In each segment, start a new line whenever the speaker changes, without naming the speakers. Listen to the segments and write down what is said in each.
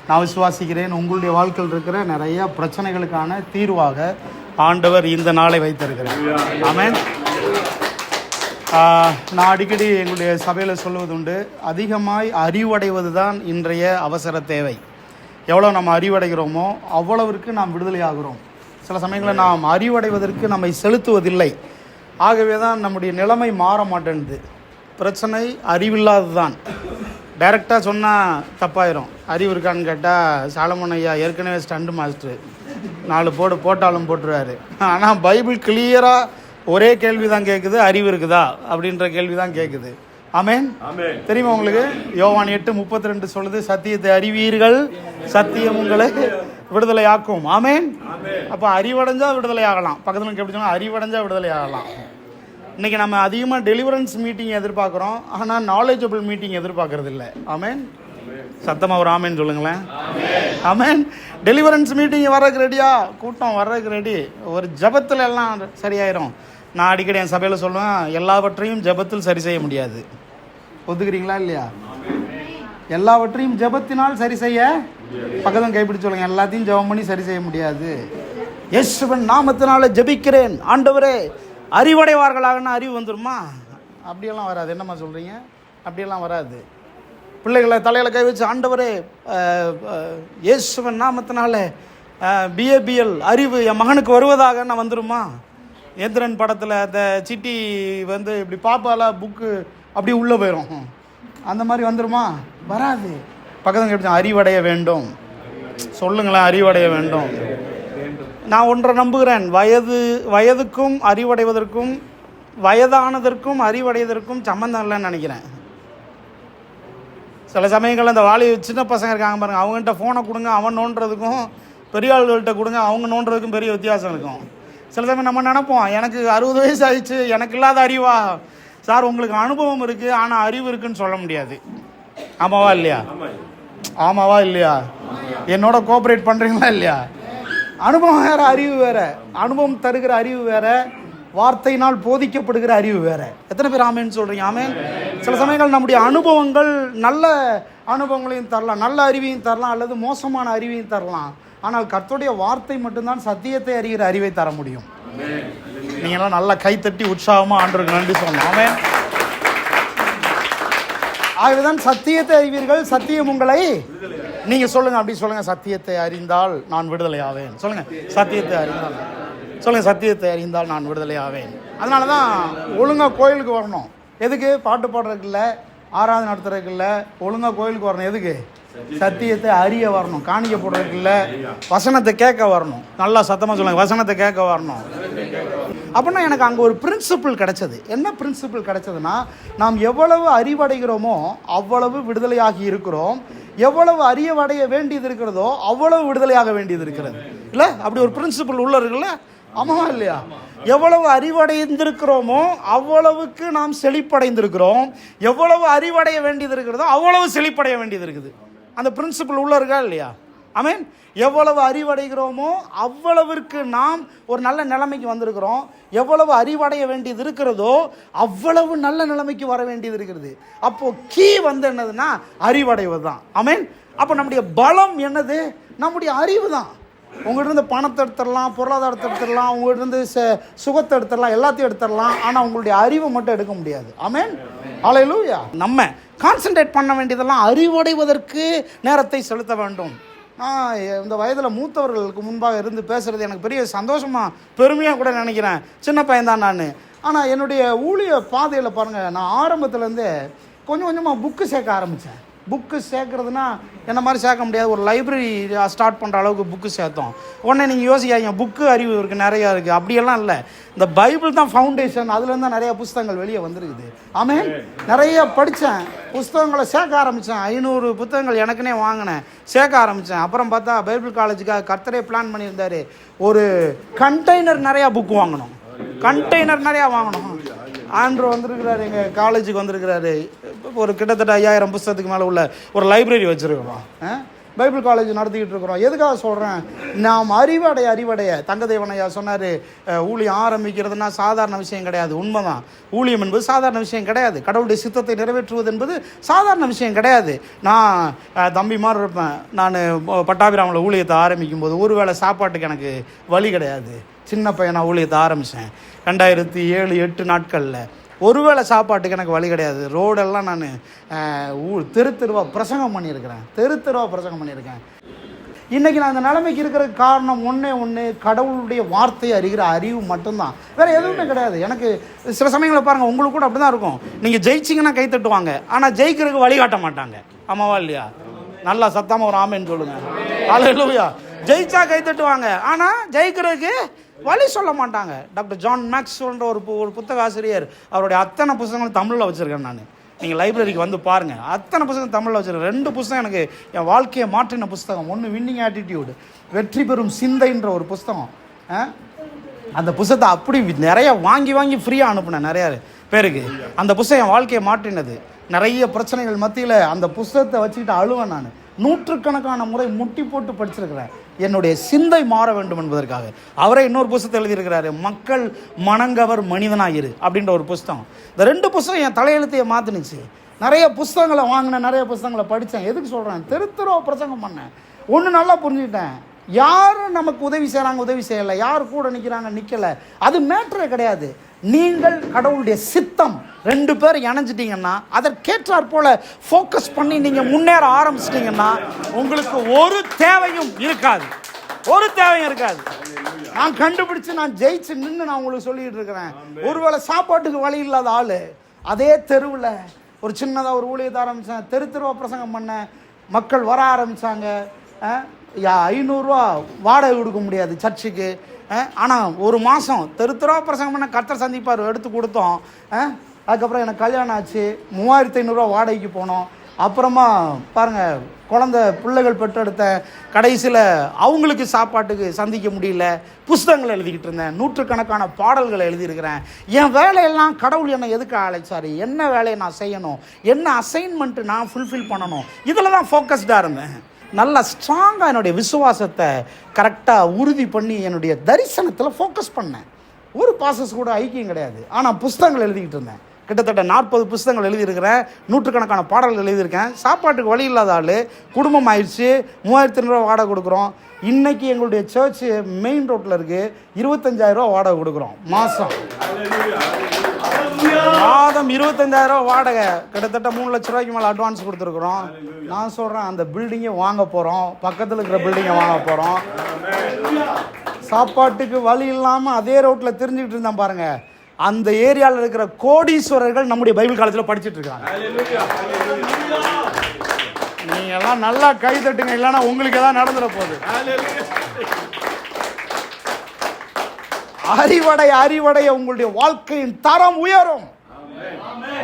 நான் விசுவாசிக்கிறேன் உங்களுடைய வாழ்க்கையில் இருக்கிற நிறைய பிரச்சனைகளுக்கான தீர்வாக ஆண்டவர் இந்த நாளை வைத்திருக்கிறார். ஆமென். நான் அடிக்கடி எங்களுடைய சபையில் சொல்வதுண்டு, அதிகமாய் அறிவடைவது தான் இன்றைய அவசர தேவை. எவ்வளோ நம்ம அறிவடைகிறோமோ அவ்வளவிற்கு நாம் விடுதலை ஆகிறோம். சில சமயங்களில் நாம் அறிவடைவதற்கு நம்மை செலுத்துவதில்லை. ஆகவே தான் நம்முடைய நிலைமை மாற மாட்டேன்து. பிரச்சனை அறிவில்லாது தான். டைரெக்டாக சொன்னால் தப்பாயிரும். அறிவு இருக்கான்னு கேட்டால் சாலமோன் ஐயா ஏற்கனவே ஸ்டண்ட் மாஸ்டர், 4 போட்டாலும் போட்டுருவார். ஆனால் பைபிள் கிளியராக ஒரே கேள்வி தான் கேட்குது, அறிவு இருக்குதா அப்படின்ற கேள்வி தான் கேட்குது. ஆமென். தெரியுமா உங்களுக்கு? யோவான் 8:32 சொல்லுது, சத்தியத்தை அறிவீர்கள், சத்தியம் உங்களை விடுதலை ஆக்கும். ஆமென். அப்போ அறிவடைஞ்சா விடுதலை ஆகலாம். பக்கத்தில் எப்படி சொன்னால் அறிவடைஞ்சா விடுதலை ஆகலாம். இன்றைக்கி நம்ம அதிகமாக டெலிவரன்ஸ் மீட்டிங் எதிர்பார்க்குறோம், ஆனால் நாலேஜபிள் மீட்டிங் எதிர்பார்க்கறது இல்லை. ஆமென். சத்தமாக ஒரு ஆமேன்னு சொல்லுங்களேன். ஆமென். டெலிவரன்ஸ் மீட்டிங் வர்றதுக்கு ரெடியா? கூட்டம் வர்றதுக்கு ரெடி. ஒரு ஜபத்தில் எல்லாம் சரியாயிரும். நான் அடிக்கடி என் சபையில் சொல்லுவேன், எல்லாவற்றையும் ஜபத்தில் சரி செய்ய முடியாது. ஒத்துக்கிறீங்களா இல்லையா? எல்லாவற்றையும் ஜபத்தினால் சரி செய்ய, பக்கத்தில் கைப்பிடிச்சு சொல்லுங்க, எல்லாத்தையும் ஜபம் பண்ணி சரி செய்ய முடியாது. இயேசுவின் நாமத்தினால ஜபிக்கிறேன் ஆண்டவரே, அறிவடைவார்களாகனா அறிவு வந்துருமா? அப்படியெல்லாம் வராது. என்னம்மா சொல்கிறீங்க? அப்படியெல்லாம் வராது. பிள்ளைகளை தலையில் கை வச்சு ஆண்டவரே இயேசுவின் நாமத்தினால பிஏபிஎல் அறிவு என் மகனுக்கு வருவதாக நான் வந்துருமா? எந்திரன் படத்தில் அந்த சிட்டி வந்து இப்படி பாப்பால புக்கு அப்படி உள்ளே போயிடும், அந்த மாதிரி வந்துருமா? வராது. பக்கத்தில் எப்படி அறிவடைய வேண்டும் சொல்லுங்களேன். அறிவடைய வேண்டும். நான் ஒன்றை நம்புகிறேன், வயதுக்கும் அறிவடைவதற்கும் வயதானதற்கும் அறிவடைவதற்கும் சம்மந்தம் இல்லைன்னு நினைக்கிறேன். சில சமயங்களில் இந்த சின்ன பசங்க இருக்காங்க பாருங்கள், அவங்ககிட்ட ஃபோனை கொடுங்க, அவன் நோண்டுறதுக்கும் பெரிய ஆள்கள்கிட்ட கொடுங்க, அவங்க நோண்டுறதுக்கும் பெரிய வித்தியாசம் இருக்கும். சில சமயம் நம்ம நினைப்போம், எனக்கு 60 வயசு ஆயிடுச்சு, எனக்கு இல்லாத அறிவா? சார், உங்களுக்கு அனுபவம் இருக்குது, ஆனால் அறிவு இருக்குன்னு சொல்ல முடியாது. ஆமாவா இல்லையா? ஆமாவா இல்லையா? என்னோட கோஆப்ரேட் பண்ணுறீங்களா இல்லையா? அனுபவம் வேறு, அறிவு வேறு. அனுபவம் தருகிற அறிவு வேறு, வார்த்தையினால் போதிக்கப்படுகிற அறிவு வேறு. எத்தனை பேர் ஆமேன்னு சொல்கிறீங்க? ஆமேன். சில சமயங்கள் நம்முடைய அனுபவங்கள் நல்ல அனுபவங்களையும் தரலாம், நல்ல அறிவையும் தரலாம், அல்லது மோசமான அறிவையும் தரலாம். ஆனால் கர்த்தருடைய வார்த்தை மட்டும்தான் சத்தியத்தை அறிகிற அறிவை தர முடியும். நீங்களாம் நல்லா கைத்தட்டி உற்சாகமாக ஆண்டவருக்கு நன்றி சொல்லணும். ஆமென். ஆகவேதான் சத்தியத்தை அறிவீர்கள், சத்தியம் உங்களை, நீங்கள் சொல்லுங்கள், அப்படி சொல்லுங்கள், சத்தியத்தை அறிந்தால் நான் விடுதலை ஆவேன். சொல்லுங்கள், சத்தியத்தை அறிந்தால். சொல்லுங்கள், சத்தியத்தை அறிந்தால் நான் விடுதலை ஆவேன். அதனால தான் ஒழுங்காக கோயிலுக்கு வரணும். எதுக்கு? பாட்டு பாடுறதுக்கு இல்லை, ஆராதனை நடத்துறதுக்கு இல்லை, ஒழுங்காக கோயிலுக்கு வரணும். எதுக்கு? சத்தியத்தை அறிய வரணும். காணிக்க போடுறதுக்கு இல்லை, வசனத்தை கேட்க வரணும். நல்லா சத்தமாக சொல்லுங்கள், வசனத்தை கேட்க வரணும். அப்படின்னா எனக்கு அங்கே ஒரு பிரின்சிபிள் கிடைச்சது. என்ன பிரின்சிபிள் கிடைச்சதுன்னா, நாம் எவ்வளவு அறிவடைகிறோமோ அவ்வளவு விடுதலையாகி இருக்கிறோம், எவ்வளவு அறிவடைய வேண்டியது இருக்கிறதோ அவ்வளவு விடுதலையாக வேண்டியது இருக்கிறது. இல்லை, அப்படி ஒரு பிரின்சிபிள் உள்ள இருக்குல்ல? ஆமாவா இல்லையா? எவ்வளவு அறிவடைந்திருக்கிறோமோ அவ்வளவுக்கு நாம் செழிப்படைந்திருக்கிறோம், எவ்வளவு அறிவடைய வேண்டியது இருக்கிறதோ அவ்வளவு செழிப்படைய வேண்டியது இருக்குது. அந்த பிரின்சிபிள் உள்ள இருக்கா இல்லையா? ஆமென். எவ்வளவு அறிவடைகிறோமோ அவ்வளவிற்கு நாம் ஒரு நல்ல நிலைமைக்கு வந்திருக்கிறோம், எவ்வளவு அறிவடைய வேண்டியது இருக்கிறதோ அவ்வளவு நல்ல நிலைமைக்கு வர வேண்டியது இருக்கிறது. அப்போது கீ வந்து என்னதுன்னா அறிவடைவது தான். ஆமென். அப்போ நம்முடைய பலம் என்னது? நம்முடைய அறிவு தான். உங்கள்கிட்ட பணத்தை எடுத்துடலாம், பொருளாதாரத்தை எடுத்துடலாம், உங்கள்கிட்ட சுகத்தை எடுத்துடலாம், எல்லாத்தையும் எடுத்துடலாம், ஆனால் உங்களுடைய அறிவை மட்டும் எடுக்க முடியாது. ஆமென். ஹல்லேலூயா. நம்ம கான்சன்ட்ரேட் பண்ண வேண்டியதெல்லாம் அறிவடைவதற்கு நேரத்தை செலுத்த வேண்டும். நான் இந்த வயதில் மூத்தவர்களுக்கு முன்பாக இருந்து பேசுகிறது எனக்கு பெரிய சந்தோஷமாக பெருமையாக கூட நினைக்கிறேன். சின்ன பையன்தான் நான். ஆனால் என்னுடைய ஊழிய பாதையில் பாருங்கள், நான் ஆரம்பத்துலேருந்தே கொஞ்சம் கொஞ்சமாக புக்கு சேர்க்க ஆரம்பித்தேன். புக்கு சேர்க்குறதுனா என்ன மாதிரி சேர்க்க முடியாது, ஒரு லைப்ரரி ஸ்டார்ட் பண்ணுற அளவுக்கு புக்கு சேர்த்தோம். உடனே நீங்கள் யோசிக்காதீங்க, புக்கு அறிவு இருக்குது, நிறையா இருக்குது. அப்படியெல்லாம் இல்லை. இந்த பைபிள் தான் ஃபவுண்டேஷன். அதுலேருந்து தான் நிறையா புஸ்தகங்கள் வெளியே வந்துருக்குது. ஆமென். நிறைய படித்தேன், புஸ்தகங்களை சேர்க்க ஆரம்பித்தேன். 500 புத்தகங்கள் எனக்குன்னே வாங்கினேன், சேர்க்க ஆரம்பித்தேன். அப்புறம் பார்த்தா பைபிள் காலேஜுக்காக கர்த்தரே பிளான் பண்ணியிருந்தார், ஒரு கண்டெய்னர் நிறையா புக்கு வாங்கணும், கண்டெய்னர் நிறையா வாங்கணும். ஆண்ட்ரோ வந்திருக்கிறாரு, எங்கள் காலேஜுக்கு வந்திருக்கிறாரு. ஒரு கிட்டத்தட்ட 5000 புத்தகத்துக்கு மேலே உள்ள ஒரு லைப்ரரி வச்சுருக்கிறோம். பைபிள் காலேஜ் நடத்திக்கிட்டு இருக்கிறோம். எதுக்காக சொல்கிறேன், நாம் அறிவடைய தங்கதேவனையா சொன்னார், ஊழியம் ஆரம்பிக்கிறதுனா சாதாரண விஷயம் கிடையாது. உண்மைதான், ஊழியம் என்பது சாதாரண விஷயம் கிடையாது. கடவுளுடைய சித்தத்தை நிறைவேற்றுவது என்பது சாதாரண விஷயம் கிடையாது. நான் தம்பி மாதிரி இருப்பேன். நான் பட்டாபிராமில் ஊழியத்தை ஆரம்பிக்கும் போது ஒருவேளை சாப்பாட்டுக்கு எனக்கு வழி கிடையாது. சின்ன பையனாக ஊழியத்தை ஆரம்பித்தேன் 2007-8 நாட்களில். ஒருவேளை சாப்பாட்டுக்கு எனக்கு வழி கிடையாது. ரோடெல்லாம் நான் தெருவா பிரசங்கம் பண்ணியிருக்கேன். இன்றைக்கி நான் அந்த நிலைமைக்கு இருக்கிறதுக்கு காரணம் ஒன்று கடவுளுடைய வார்த்தையை அறிகிற அறிவு மட்டும்தான், வேறு எதுவுமே கிடையாது. எனக்கு சில சமயங்களில் பாருங்கள், உங்களுக்கு கூட அப்படி தான் இருக்கும். நீங்கள் ஜெயிச்சிங்கன்னா கை தட்டுவாங்க, ஆனால் ஜெயிக்கிறதுக்கு வழிகாட்ட மாட்டாங்க. ஆமாவா இல்லையா? நல்லா சத்தமாக ஒரு ஆமேன்னு சொல்லுங்கள். அல்லேலூயா. ஜெயிச்சா கை தட்டுவாங்க, ஆனால் ஜெயிக்கிறதுக்கு வழி சொல்ல மாட்டாங்க. டாக்டர் ஜான் மேக்ஸ்வெல்ன்ற ஒரு புத்தக ஆசிரியர், அவருடைய அத்தனை புத்தகங்கள் தமிழில் வச்சுருக்கேன். நான் நீங்கள் லைப்ரரிக்கு வந்து பாருங்கள், அத்தனை புத்தகம் தமிழில் வச்சுருக்கேன். 2 புத்தகம் எனக்கு என் வாழ்க்கையை மாற்றின புத்தகம். ஒன்று வின்னிங் ஆட்டிடியூடு, வெற்றி பெறும் சிந்தைன்ற ஒரு புத்தகம். அந்த புத்தகத்தை அப்படி நிறைய வாங்கி ஃப்ரீயாக அனுப்புனேன் நிறைய பேருக்கு. அந்த புத்தகம் என் வாழ்க்கையை மாற்றினது. நிறைய பிரச்சனைகள் மத்தியில் அந்த புத்தகத்தை வச்சுக்கிட்டு அழுவேன். நான் நூற்றுக்கணக்கான முறை முட்டி போட்டு படிச்சிருக்கிறேன், என்னுடைய சிந்தை மாற வேண்டும் என்பதற்காக. அவரே இன்னொரு புத்தகத்தை எழுதியிருக்கிறாரு, மக்கள் மனங்கவர் மனிதனாயிரு அப்படின்ற ஒரு புத்தகம். இந்த 2 புத்தகம் என் தலையெழுத்தையை மாற்றினுச்சு. நிறைய புத்தகங்களை வாங்கினேன், நிறைய புத்தகங்களை படித்தேன். எதுக்கு சொல்கிறேன், தெருவா பிரசங்கம் பண்ணேன். ஒன்று நல்லா புரிஞ்சுக்கிட்டேன், யாரும் நமக்கு உதவி செய்கிறாங்க, உதவி செய்யலை, யார் கூட நிற்கிறாங்க, நிற்கலை, அது மேட்டரே கிடையாது. நீங்கள் கடவுளுடைய சித்தம் 2 பேர் இணைஞ்சிட்டிங்கன்னா, அதற்கேற்றாற் போல ஃபோக்கஸ் பண்ணி நீங்கள் முன்னேற ஆரம்பிச்சிட்டிங்கன்னா உங்களுக்கு ஒரு தேவையும் இருக்காது. நான் கண்டுபிடிச்சு நான் ஜெயிச்சு நின்று நான் உங்களுக்கு சொல்லிட்டு இருக்கிறேன். ஒருவேளை சாப்பாட்டுக்கு வழி இல்லாத ஆள், அதே தெருவில் ஒரு சின்னதாக ஒரு ஊழியத்தை ஆரம்பித்தேன். தெருவா பிரசங்கம் பண்ணேன். மக்கள் வர ஆரம்பித்தாங்க. 500 ரூபா வாடகை கொடுக்க முடியாது சர்ச்சுக்கு. ஆனால் ஒரு மாதம் தெருவா பிரசங்கம் பண்ண கர்த்தர் சந்திப்பார் எடுத்து கொடுத்தோம். அதுக்கப்புறம் எனக்கு கல்யாணம் ஆச்சு, 3500 ரூபா வாடகைக்கு போனோம். அப்புறமா பாருங்கள், பிள்ளைகள் பெற்றெடுத்தேன். கடைசியில் அவங்களுக்கு சாப்பாட்டுக்கு சந்திக்க முடியல. புஸ்தகங்கள் எழுதிக்கிட்டு இருந்தேன், நூற்றுக்கணக்கான பாடல்களை எழுதியிருக்கிறேன். என் வேலையெல்லாம் கடவுள் என்னை எதுக்கு அழைச்சார், என்ன வேலையை நான் செய்யணும், என்ன அசைன்மெண்ட்டு நான் ஃபுல்ஃபில் பண்ணணும், இதில் தான் ஃபோக்கஸ்டாக இருந்தேன். நல்லா ஸ்ட்ராங்காக என்னுடைய விசுவாசத்தை கரெக்டாக உறுதி பண்ணி என்னுடைய தரிசனத்தில் ஃபோக்கஸ் பண்ணேன். ஒரு பாசஸ் கூட ஐக்கியம் கிடையாது, ஆனால் புஸ்தகங்கள் எழுதிக்கிட்டு இருந்தேன். கிட்டத்தட்ட 40 புஸ்தகங்கள் எழுதியிருக்கிறேன், நூற்றுக்கணக்கான பாடல்கள் எழுதியிருக்கேன். சாப்பாட்டுக்கு வழி இல்லாத ஆள், குடும்பம் ஆயிடுச்சு, 3500 ரூபா வாடகை கொடுக்குறோம். இன்றைக்கி எங்களுடைய சர்ச்சு மெயின் ரோட்டில் இருக்குது, 25000 ரூபா வாடகை கொடுக்குறோம் மாதம் 25000 ரூபா வாடகை. கிட்டத்தட்ட 3 லட்ச ரூபாய்க்கு மேலே அட்வான்ஸ் கொடுத்துருக்குறோம். நான் சொல்கிறேன், அந்த பில்டிங்கை வாங்க போகிறோம், பக்கத்தில் இருக்கிற பில்டிங்கை வாங்க போகிறோம். சாப்பாட்டுக்கு வழி இல்லாமல் அதே ரோட்டில் தெரிஞ்சுக்கிட்டு இருந்தேன் பாருங்கள். அந்த ஏரியாவில் இருக்கிற கோடீஸ்வரர்கள் நம்முடைய பைபிள் காலேஜில் படிச்சுட்டு இருக்காங்க. நீங்க எல்லாம் நல்லா கை தட்டுங்க, இல்லைன்னா உங்களுக்கு எதாவது நடந்துட போகுது. அறிவடைய உங்களுடைய வாழ்க்கையின் தரம் உயரும்.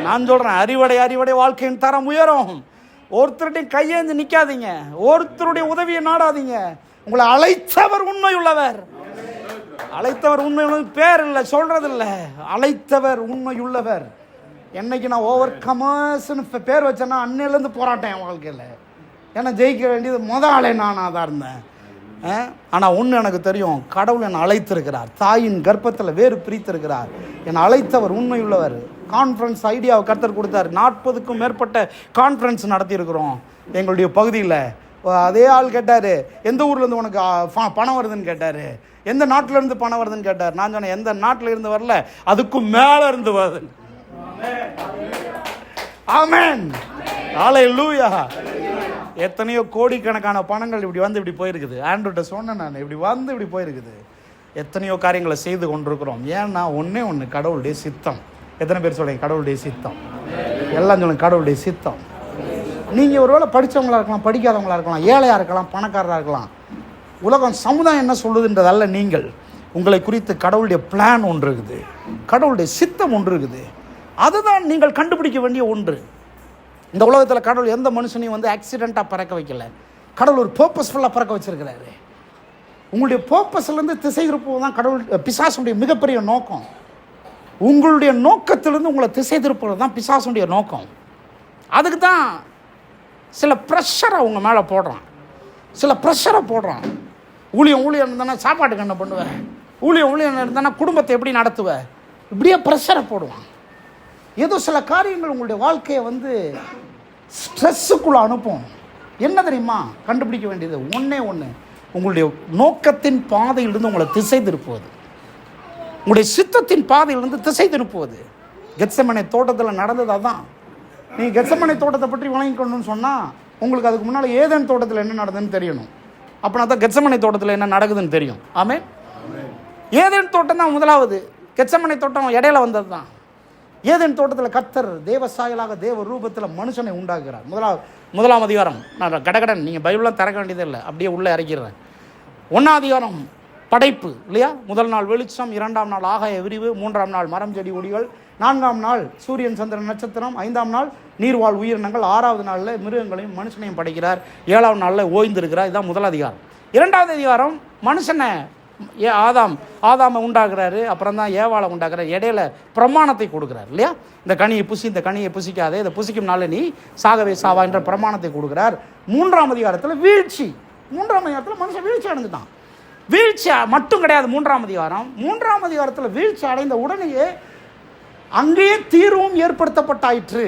நான் சொல்றேன், அறிவடைய வாழ்க்கையின் தரம் உயரும். ஒருத்தருடைய கையேந்து நிக்காதீங்க, ஒருத்தருடைய உதவியை நாடாதீங்க. உங்களை அழைத்தவர் உண்மை உள்ளவர். பேர் இல்லை, சொல்றது இல்லை, அழைத்தவர் உண்மையுள்ளவர். என்னைக்கு நான் ஓவர் கமர்ஸ்னு பேர் வச்சேன்னா அன்னையிலேருந்து போராட்டம் என் வாழ்க்கையில். ஏன்னா ஜெயிக்க வேண்டியது ஆளே நானாக தான் இருந்தேன். ஆனால் ஒன்று எனக்கு தெரியும், கடவுள் என்னை அழைத்திருக்கிறார், தாயின் கர்ப்பத்தில் வேறு பிரித்திருக்கிறார். என்னை அழைத்தவர் உண்மையுள்ளவர். கான்ஃபரன்ஸ் ஐடியாவை கர்த்தர் கொடுத்தார். 40க்கும் மேற்பட்ட கான்ஃபரன்ஸ் நடத்தியிருக்கிறோம் எங்களுடைய பகுதியில். அதே ஆள் கேட்டார், எந்த ஊர்லேருந்து உனக்கு பணம் வருதுன்னு கேட்டார், எந்த நாட்டிலேருந்து பணம் வருதுன்னு கேட்டார். நான் சொன்னேன், எந்த நாட்டில் இருந்து வரல, அதுக்கும் மேலே இருந்து வருது. ஆமென், ஹல்லேலூயா. எத்தனையோ கோடிக்கணக்கான பணங்கள் இப்படி வந்து இப்படி போயிருக்குது. ஆண்ட்ரூட்ட சொன்னேன் நான், இப்படி வந்து இப்படி போயிருக்குது. எத்தனையோ காரியங்களை செய்து கொண்டிருக்கிறோம். ஏன்னா ஒன்று கடவுளுடைய சித்தம். எத்தனை பேர் சொல்லுங்க கடவுளுடைய சித்தம்? எல்லாம் சொல்லுங்க கடவுளுடைய சித்தம். நீங்கள் ஒருவேளை படித்தவங்களா இருக்கலாம், படிக்காதவங்களா இருக்கலாம், ஏழையாக இருக்கலாம், பணக்காரராக இருக்கலாம். உலகம் சமுதாயம் என்ன சொல்லுதுன்றதல்ல, நீங்கள் உங்களை குறித்து கடவுளுடைய பிளான் ஒன்று இருக்குது, கடவுளுடைய சித்தம் ஒன்று இருக்குது. அதுதான் நீங்கள் கண்டுபிடிக்க வேண்டிய ஒன்று. இந்த உலகத்தில் கடவுள் எந்த மனுஷனையும் வந்து ஆக்சிடெண்ட்டாக பறக்க வைக்கல. கடவுள் ஒரு பர்பஸ்ஃபுல்லாக பறக்க வச்சிருக்கிறாரு. உங்களுடைய பர்பஸ்லேருந்து திசை திருப்பது தான் கடவுள் பிசாசுடைய மிகப்பெரிய நோக்கம். உங்களுடைய நோக்கத்திலிருந்து உங்களை திசை திருப்புறது தான் பிசாசுடைய நோக்கம். அதுக்கு தான் சில ப்ரெஷரை அவங்க மேலே போடுறான். சில ப்ரெஷரை போடுறான். ஊழியம் இருந்தானா சாப்பாட்டுக்கு என்ன பண்ணுவேன், ஊழியம் இருந்தானா குடும்பத்தை எப்படி நடத்துவேன், இப்படியே ப்ரெஷரை போடுவான். ஏதோ சில காரியங்கள் உங்களுடைய வாழ்க்கையை வந்து ஸ்ட்ரெஸ்ஸுக்குள்ளே அனுப்பும். என்ன தெரியுமா கண்டுபிடிக்க வேண்டியது? ஒன்று உங்களுடைய நோக்கத்தின் பாதையிலிருந்து உங்களை திசை திருப்புவது, உங்களுடைய சித்தத்தின் பாதையிலிருந்து திசை திருப்புவது. கெத்செமனே தோட்டத்தில் நடந்தது அதான். நீங்கள் கெத்செமனே தோட்டத்தை பற்றி வழங்கிக்கணும்னு சொன்னால் உங்களுக்கு அதுக்கு முன்னால் ஏதேன் தோட்டத்தில் என்ன நடந்ததுன்னு தெரியணும். அப்படின்னா தான் கெத்செமனே தோட்டத்தில் என்ன நடக்குதுன்னு தெரியும். ஆமென். ஏதேன் தோட்டம் தான் முதலாவது, கெத்செமனே தோட்டம் இடையில வந்தது தான். ஏதேன் தோட்டத்தில் கர்த்தர் தேவ சாயலாக தேவ ரூபத்தில் மனுஷனை உண்டாக்குறார். முதலாம் அதிகாரம், நான் கடகடன் நீங்கள் பைபிளாக திறக்க வேண்டியதே இல்லை, அப்படியே உள்ளே இறக்கிறேன். 1ஆம் அதிகாரம் படைப்பு இல்லையா? முதல் நாள் வெளிச்சம், 2ஆம் நாள் ஆகாய விரிவு, 3ஆம் நாள் மரம் செடி கொடிகள், 4ஆம் நாள் சூரியன் சந்திரன் நட்சத்திரம், 5ஆம் நாள் நீர்வாழ் உயிரினங்கள், 6வது நாளில் மிருகங்களையும் மனுஷனையும் படைக்கிறார், 7ஆம் நாளில் ஓய்ந்திருக்கிறார். இதுதான் முதல் அதிகாரம். 2வது அதிகாரம் மனுஷனை ஆதாமை உண்டாக்குறாரு, அப்புறம் தான் ஏவாளை உண்டாக்குறாரு, இடையில பிரமாணத்தை கொடுக்குறாரு இல்லையா? இந்த கனியை புசி, இந்த கனியை புசிக்காதே, இதை புசிக்கும் நாள் நீ சாகவே சாவா என்ற பிரமாணத்தை கொடுக்குறார். 3ஆம் அதிகாரத்தில் வீழ்ச்சி. 3ஆம் அதிகாரத்தில் மனுஷன் வீழ்ச்சி அடைஞ்சுட்டான். வீழ்ச்சி மட்டும் கிடையாது 3ஆம் அதிகாரம். 3ஆம் அதிகாரத்தில் வீழ்ச்சி அடைந்த உடனேயே அங்கேயே தீர்வும் ஏற்படுத்தப்பட்டாயிற்று,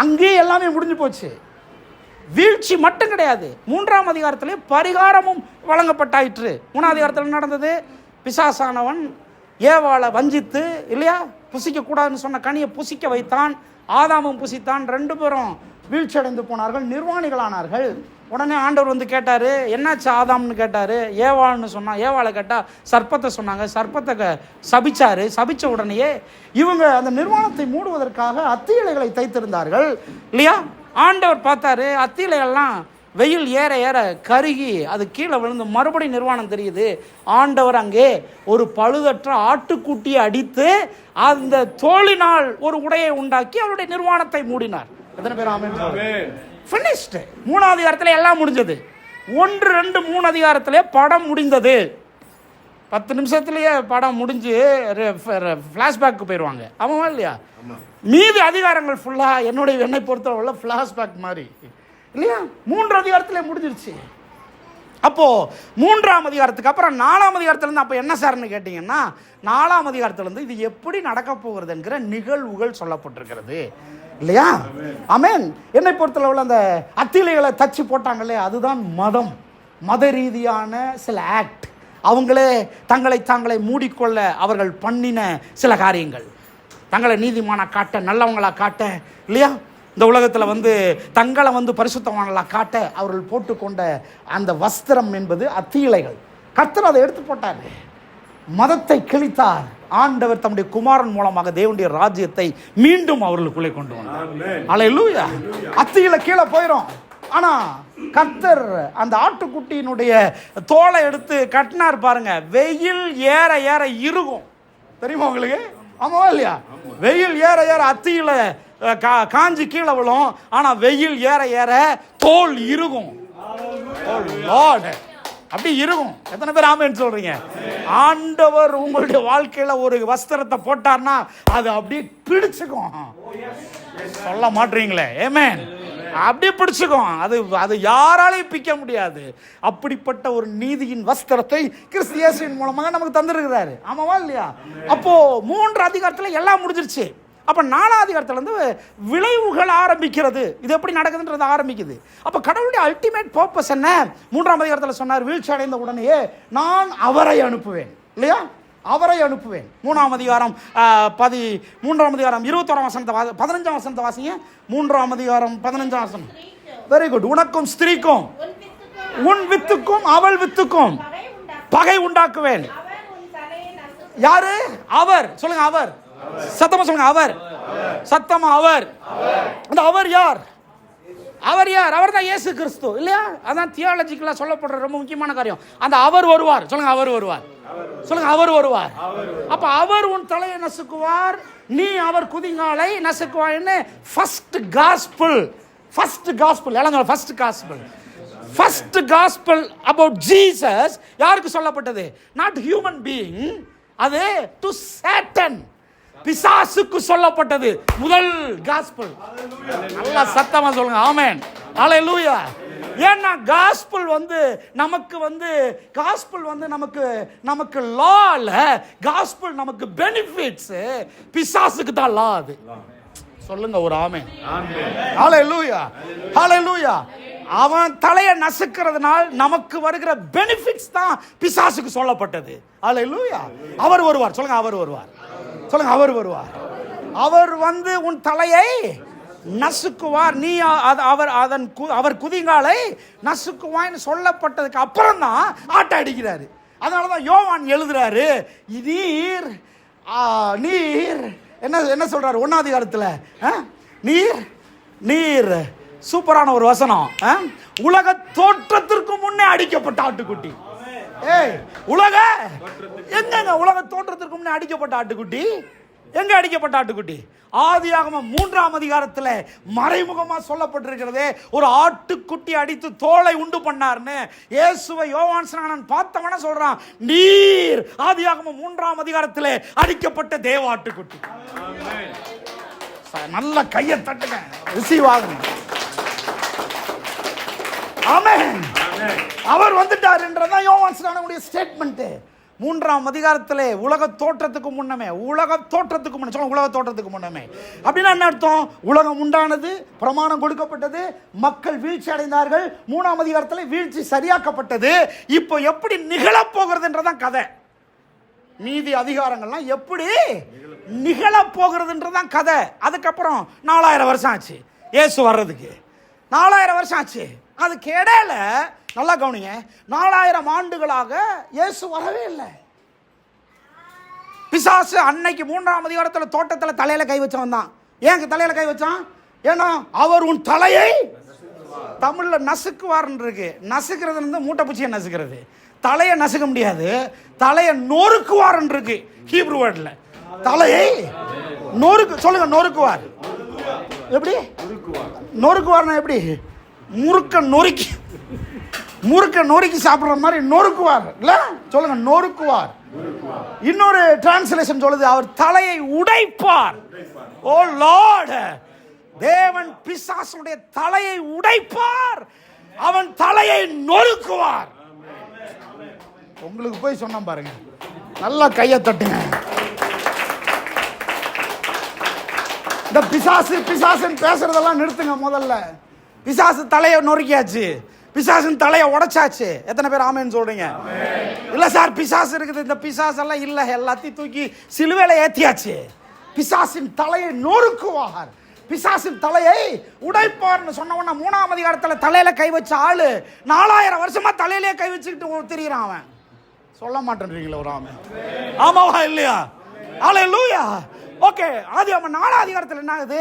அங்கேயே எல்லாமே முடிஞ்சு போச்சு. வீழ்ச்சி மட்டும் கிடையாது, 3ஆம் அதிகாரத்திலே பரிகாரமும் வழங்கப்பட்டாயிற்று. 3ஆம் அதிகாரத்தில் நடந்தது, பிசாசானவன் ஏவாளை வஞ்சித்து இல்லையா, புசிக்கக்கூடாதுன்னு சொன்ன கனியை புசிக்க வைத்தான், ஆதாமும் புசித்தான், 2 பேரும் வீழ்ச்சி அடைந்து போனார்கள், நிர்வாணிகளானார்கள். உடனே ஆண்டவர் வந்து கேட்டார், என்னாச்சு ஆதாம்னு கேட்டார். ஏவாள்னு சொன்னான், ஏவாளை கேட்டால் சர்ப்பத்தை சொன்னாங்க, சர்ப்பத்தை சபிச்சார். சபித்த உடனேயே இவங்க அந்த நிர்வாணத்தை மூடுவதற்காக அத்தி இலைகளை தைத்திருந்தார்கள் இல்லையா? ஆண்டவர் பார்த்தாரு, அத்தி இலைகள்லாம் வெயில் ஏற ஏற கருகி அது கீழே விழுந்து மறுபடியும் நிர்வாணம் தெரியுது. ஆண்டவர் அங்கே ஒரு பழுதற்ற ஆட்டுக்குட்டியை அடித்து அந்த தோலினால் ஒரு உடையை உண்டாக்கி அவருடைய நிர்வாணத்தை மூடினார். எத்தனை பேர் ஆமென்? ஃபினிஷ்டு. 3ஆம் அதிகாரத்தில் எல்லாம் முடிஞ்சது. 1, 2, 3 அதிகாரத்திலே படம் முடிந்தது. 10 நிமிஷத்துலேயே படம் முடிஞ்சு ஃப்ளாஷ்பேக்கு போயிடுவாங்க. ஆமாவா இல்லையா? மீதி அதிகாரங்கள் ஃபுல்லாக என்னை பொறுத்தவரை ஃப்ளாஷ்பேக் மாதிரி இல்லையா? 3 அதிகாரத்திலே முடிஞ்சிருச்சு. அப்போது 3ஆம் அதிகாரத்துக்கு அப்புறம் 4ஆம் அதிகாரத்துலேருந்து அப்போ என்ன சார்னு கேட்டிங்கன்னா, 4ஆம் அதிகாரத்துலேருந்து இது எப்படி நடக்க போகிறது என்கிற நிகழ்வுகள் சொல்லப்பட்டிருக்கிறது இல்லையா? ஆமென். என்னை பொறுத்தளவில் அந்த அத்திலைகளை தச்சு போட்டாங்களே, அதுதான் மத ரீதியான சில ஆக்ட். அவங்களே தாங்களை மூடிக்கொள்ள அவர்கள் பண்ணின சில காரியங்கள், தங்களை நீதிமானா காட்ட, நல்லவங்களா காட்ட இல்லையா? இந்த உலகத்தில் வந்து தங்களை வந்து பரிசுத்தவான்களா காட்ட அவர்கள் போட்டுக்கொண்ட அந்த வஸ்திரம் என்பது அத்தியிலைகள். கர்த்தர் அதை எடுத்து போட்டார், மதத்தை கிழித்தார். ஆண்டவர் தம்முடைய குமாரன் மூலமாக தேவனுடைய ராஜ்யத்தை மீண்டும் அவர்களுக்குள்ளே கொண்டு வந்தார். அல்லேலூயா. அத்தியில கீழே போயிடும். ஆனா கர்த்தர் அந்த ஆட்டுக்குட்டியினுடைய தோலை எடுத்து கட்டினார் பாருங்க, வெயில் ஏற ஏற இறுகும். தெரியுமா உங்களுக்கு? ஆமாவா இல்லையா? வெயில் ஏற ஏற அத்தியில காஞ்சி கீழே விழும், ஆனா வெயில் ஏற ஏற தோல் இறுகும். அப்படி இருக்கும். எத்தனை பேர் ஆமென் சொல்றீங்க? ஆண்டவர் உங்களுடைய வாழ்க்கையில ஒரு வஸ்திரத்தை போட்டார்னா அது அப்படியே பிடிச்சுக்கும். சொல்ல மாட்டீங்களே? ஆமென். அப்படியே பிடிச்சுக்கும். அது யாராலையும் பிக்க முடியாது. அப்படிப்பட்ட ஒரு நீதியின் வஸ்திரத்தை கிறிஸ்து இயேசுவின் மூலமாக நமக்கு தந்திருக்கிறாரு. ஆமாவா இல்லையா? அப்போ 3 அதிகாரத்துல எல்லாம் முடிஞ்சிருச்சு. அப்போ 4ஆம் அதிகாரத்துலேருந்து விளைவுகள் ஆரம்பிக்கிறது. இது எப்படி நடக்குதுன்றது ஆரம்பிக்குது. அப்போ கடவுளுடைய அல்டிமேட் பர்பஸ் என்ன? 3ஆம் அதிகாரத்தில் சொன்னார், வீழ்ச்சி அடைந்த உடனேயே நான் அவரை அனுப்புவேன் இல்லையா? அவரை அனுப்புவேன். 3ஆம் அதிகாரம் 21ஆம் வசனத்தை 15ஆம் வசனத்தை வாசிங்க. 3ஆம் அதிகாரம் 15ஆம் வசனம். Very good. உனக்கும் ஸ்திரீக்கும் உன் வித்துக்கும் அவள் வித்துக்கும் பகை உண்டாக்குவேன். யாரு? அவர். சொல்லுங்க, அவர். சத்தமா சொல்லுங்க, அவர். சத்தமா அவர். அந்த அவர் யார்? அவர் யார்? அவர் தான் இயேசு கிறிஸ்து இல்லையா? அதான் தியாலஜிக்கலா சொல்லப்படுற ரொம்ப முக்கியமான காரியம். அந்த அவர் வருவார். சொல்லுங்க, அவர் வருவார். சொல்லுங்க, அவர் வருவார். அப்ப அவர் உன் தலையை நசுக்குவார், நீ அவர் குதிங்காலை நசுக்குவார்னு ஃபர்ஸ்ட் காஸ்பல் எல்லாம் ஃபர்ஸ்ட் காஸ்பல் அபவுட் ஜீசஸ் யாருக்கு சொல்லப்பட்டது? நாட் ஹியூமன் பீயிங், அது டு சாட்டன், பிசாசுக்கு சொல்லப்பட்டது. முதல் காஸ்பல். நல்லா சத்தமா சொல்லுங்க, ஆமென், ஹல்லேலூயா. ஏன்னா காஸ்பல் வந்து நமக்கு லா இல்ல, காஸ்பல் நமக்கு பெனிஃபிட்ஸ். பிசாசுக்கு தான் லா. அது சொல்லுங்க ஒரு ஆமென். ஹல்லேலூயா, ஹல்லேலூயா. அவன் தலையை நசுக்கிறதுனால் நமக்கு வருகிற பெனிஃபிட்ஸ் தான் பிசாசுக்கு சொல்லப்பட்டது. ஹல்லேலூயா. அவர் வருவார். சொல்லுங்க அவர் வருவார். சொல்லுங்க அவர் வருவார். அவர் வந்து உன் தலையை நசுக்குவார், நீ அவர் குதிங்காலை நசுக்குவான்னு சொல்லப்பட்டதுக்கு அப்புறம் தான் ஆட்ட அடிக்கிறாரு. அதனாலதான் யோவான் எழுதுறாரு, நீர் என்ன சொல்றாரு 1ஆம் அதிகாரத்துல, நீர் சூப்பரான ஒரு வசனம், உலக தோற்றத்திற்கு முன்னே அடிக்கப்பட்ட ஆட்டுக்குட்டி. உலக தோற்றத்திற்கு முன்னே அடிக்கப்பட்ட ஆட்டுக்குட்டி. எங்க அடிக்கப்பட்ட ஆட்டுக்குட்டி? ஆதியாகமம் 3ஆம் அதிகாரத்தில் மறைமுகமா சொல்லப்பட்டிருக்கிறது. ஒரு ஆட்டுக்குட்டி அடித்து தோலை உண்டு பண்ணார்னு இயேசுவை யோவான் ஸ்நானன் பார்த்தவன சொல்றான், நீர் ஆதியாகமம் 3ஆம் அதிகாரத்தில் அடிக்கப்பட்ட தேவ ஆட்டுக்குட்டி. நல்ல கையை தட்டுங்க, ரிசீவ் ஆகுங்க. ஆமென். அவர் வந்துட்டார் என்றதான் யோவான் ஸ்நானனுடைய ஸ்டேட்மெண்ட். 3ஆம் அதிகாரத்திலே உலக தோற்றத்துக்கு முன்னமே அப்படின்னா என்ன அர்த்தம்? உலகம் உண்டானது, பிரமாணம் கொடுக்கப்பட்டது, மக்கள் வீழ்ச்சி அடைந்தார்கள், 3ஆம் அதிகாரத்தில் வீழ்ச்சி சரியாக்கப்பட்டது. இப்போ எப்படி நிகழப்போகிறதுன்றதான் கதை. மீதி அதிகாரங்கள்லாம் எப்படி நிகழப்போகிறதுன்றதான் கதை. அதுக்கப்புறம் 4000 வருஷம் ஆச்சு இயேசு வர்றதுக்கு. 4000 வருஷம் ஆச்சு. அதுக்கு இடையில நல்லா கவனிங்க, 4000 ஆண்டுகளாக இயேசு வரவே இல்லை. பிசாசு அன்னைக்கு 3ஆம் அதிகாரத்தில் தோட்டத்தில் தலையில கை வச்சவன் தான். ஏன் தலையில கை வச்சான்? ஏன்னா அவர் உன் தலையை தமிழ்ல நசுக்குவார்ன்னு இருக்கு. நசுக்கிறது வந்து மூட்டை பூச்சியை நசுக்கிறது, தலையை நசுக்க முடியாது. தலையை நொறுக்குவார்ன்னு இருக்கு ஹீப்ரு வேர்ட்ல. தலையை நொறுக்கு, சொல்லுங்க நொறுக்குவார். எப்படி நொறுக்குவார்னா எப்படி? முறுக்க நொறுக்கி சாப்பிடுற மாதிரி நொறுக்குவார் இல்ல? சொல்லுங்க நொறுக்குவார். இன்னொரு டிரான்ஸ்லேஷன் சொல்லுது, அவர் தலையை உடைப்பார். ஓ லார்ட், தேவன் பிசாசுடைய தலையை உடைப்பார், அவன் தலையை நொறுக்குவார். உங்களுக்கு போய் சொன்ன பாருங்க, நல்லா கையை தட்டுங்க. இந்த பிசாசுன்னு பேசுறதெல்லாம் நிறுத்துங்க முதல்ல. பிசாசு தலையை நொறுக்கியாச்சு, பிசாசின் தலையை உடைச்சாச்சு. எத்தனை பேர் ஆமென் சொல்றீங்க? இல்ல சார் பிசாசு இருக்குது, இந்த பிசாசு எல்லாம் இல்ல, எல்லாத்தையும் தூக்கி சிலுவையில ஏத்தியாச்சு. பிசாசின் தலையை நொறுக்குவார், பிசாசின் தலையை உடைப்பார்னு சொன்ன உடனே 3ஆம் அதிகாரத்தில் தலையில கை வச்ச ஆளு 4000 வருஷமா தலையிலே கை வச்சுக்கிட்டு திரியிறான். அவன் சொல்ல மாட்டேன்றீங்களா ஒரு ஆமென்? ஆமாவா இல்லையா? ஹல்லேலூயா. ஓகே, ஆதியாகமம் 4ஆம் அதிகாரத்தில் என்ன ஆகுது?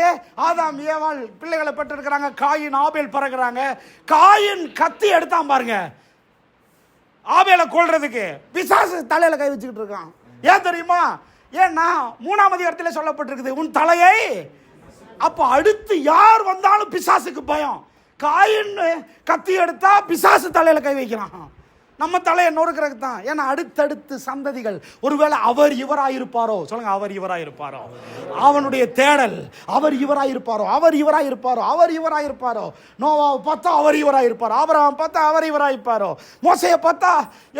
ஆதாம் ஏவாள் பிள்ளைகளை பெற்றிருக்கிறாங்க, காயின் ஆபேல் பிறகுறாங்க. காயின் கத்தி எடுத்தான் பாருங்க ஆபேலை கொல்றதுக்கு, பிசாசு தலையில கை வச்சுக்கிட்டு இருக்கான். ஏன் தெரியுமா? ஏன்னா 3ஆம் அதிகாரத்தில் சொல்லப்பட்டிருக்குது உன் தலையை. அப்ப அடுத்து யார் வந்தாலும் பிசாசுக்கு பயம். காயின் கத்தி எடுத்தா பிசாசு தலையில கை வைக்கிறான். நம்ம தலையை நொறுக்கிறதுக்கு தான். ஏன்னா அடுத்தடுத்து சந்ததிகள், ஒருவேளை அவர் இவராயிருப்பாரோ, சொல்லுங்க அவர் இவராயிருப்பாரோ, அவனுடைய தேடல் அவர் இவராயிருப்பாரோ, நோவாவை பார்த்தா அவர் இவராயிருப்பாரோ, ஆபிரகாம் பார்த்தா அவர் இவராயிருப்பாரோ, மோசையை பார்த்தா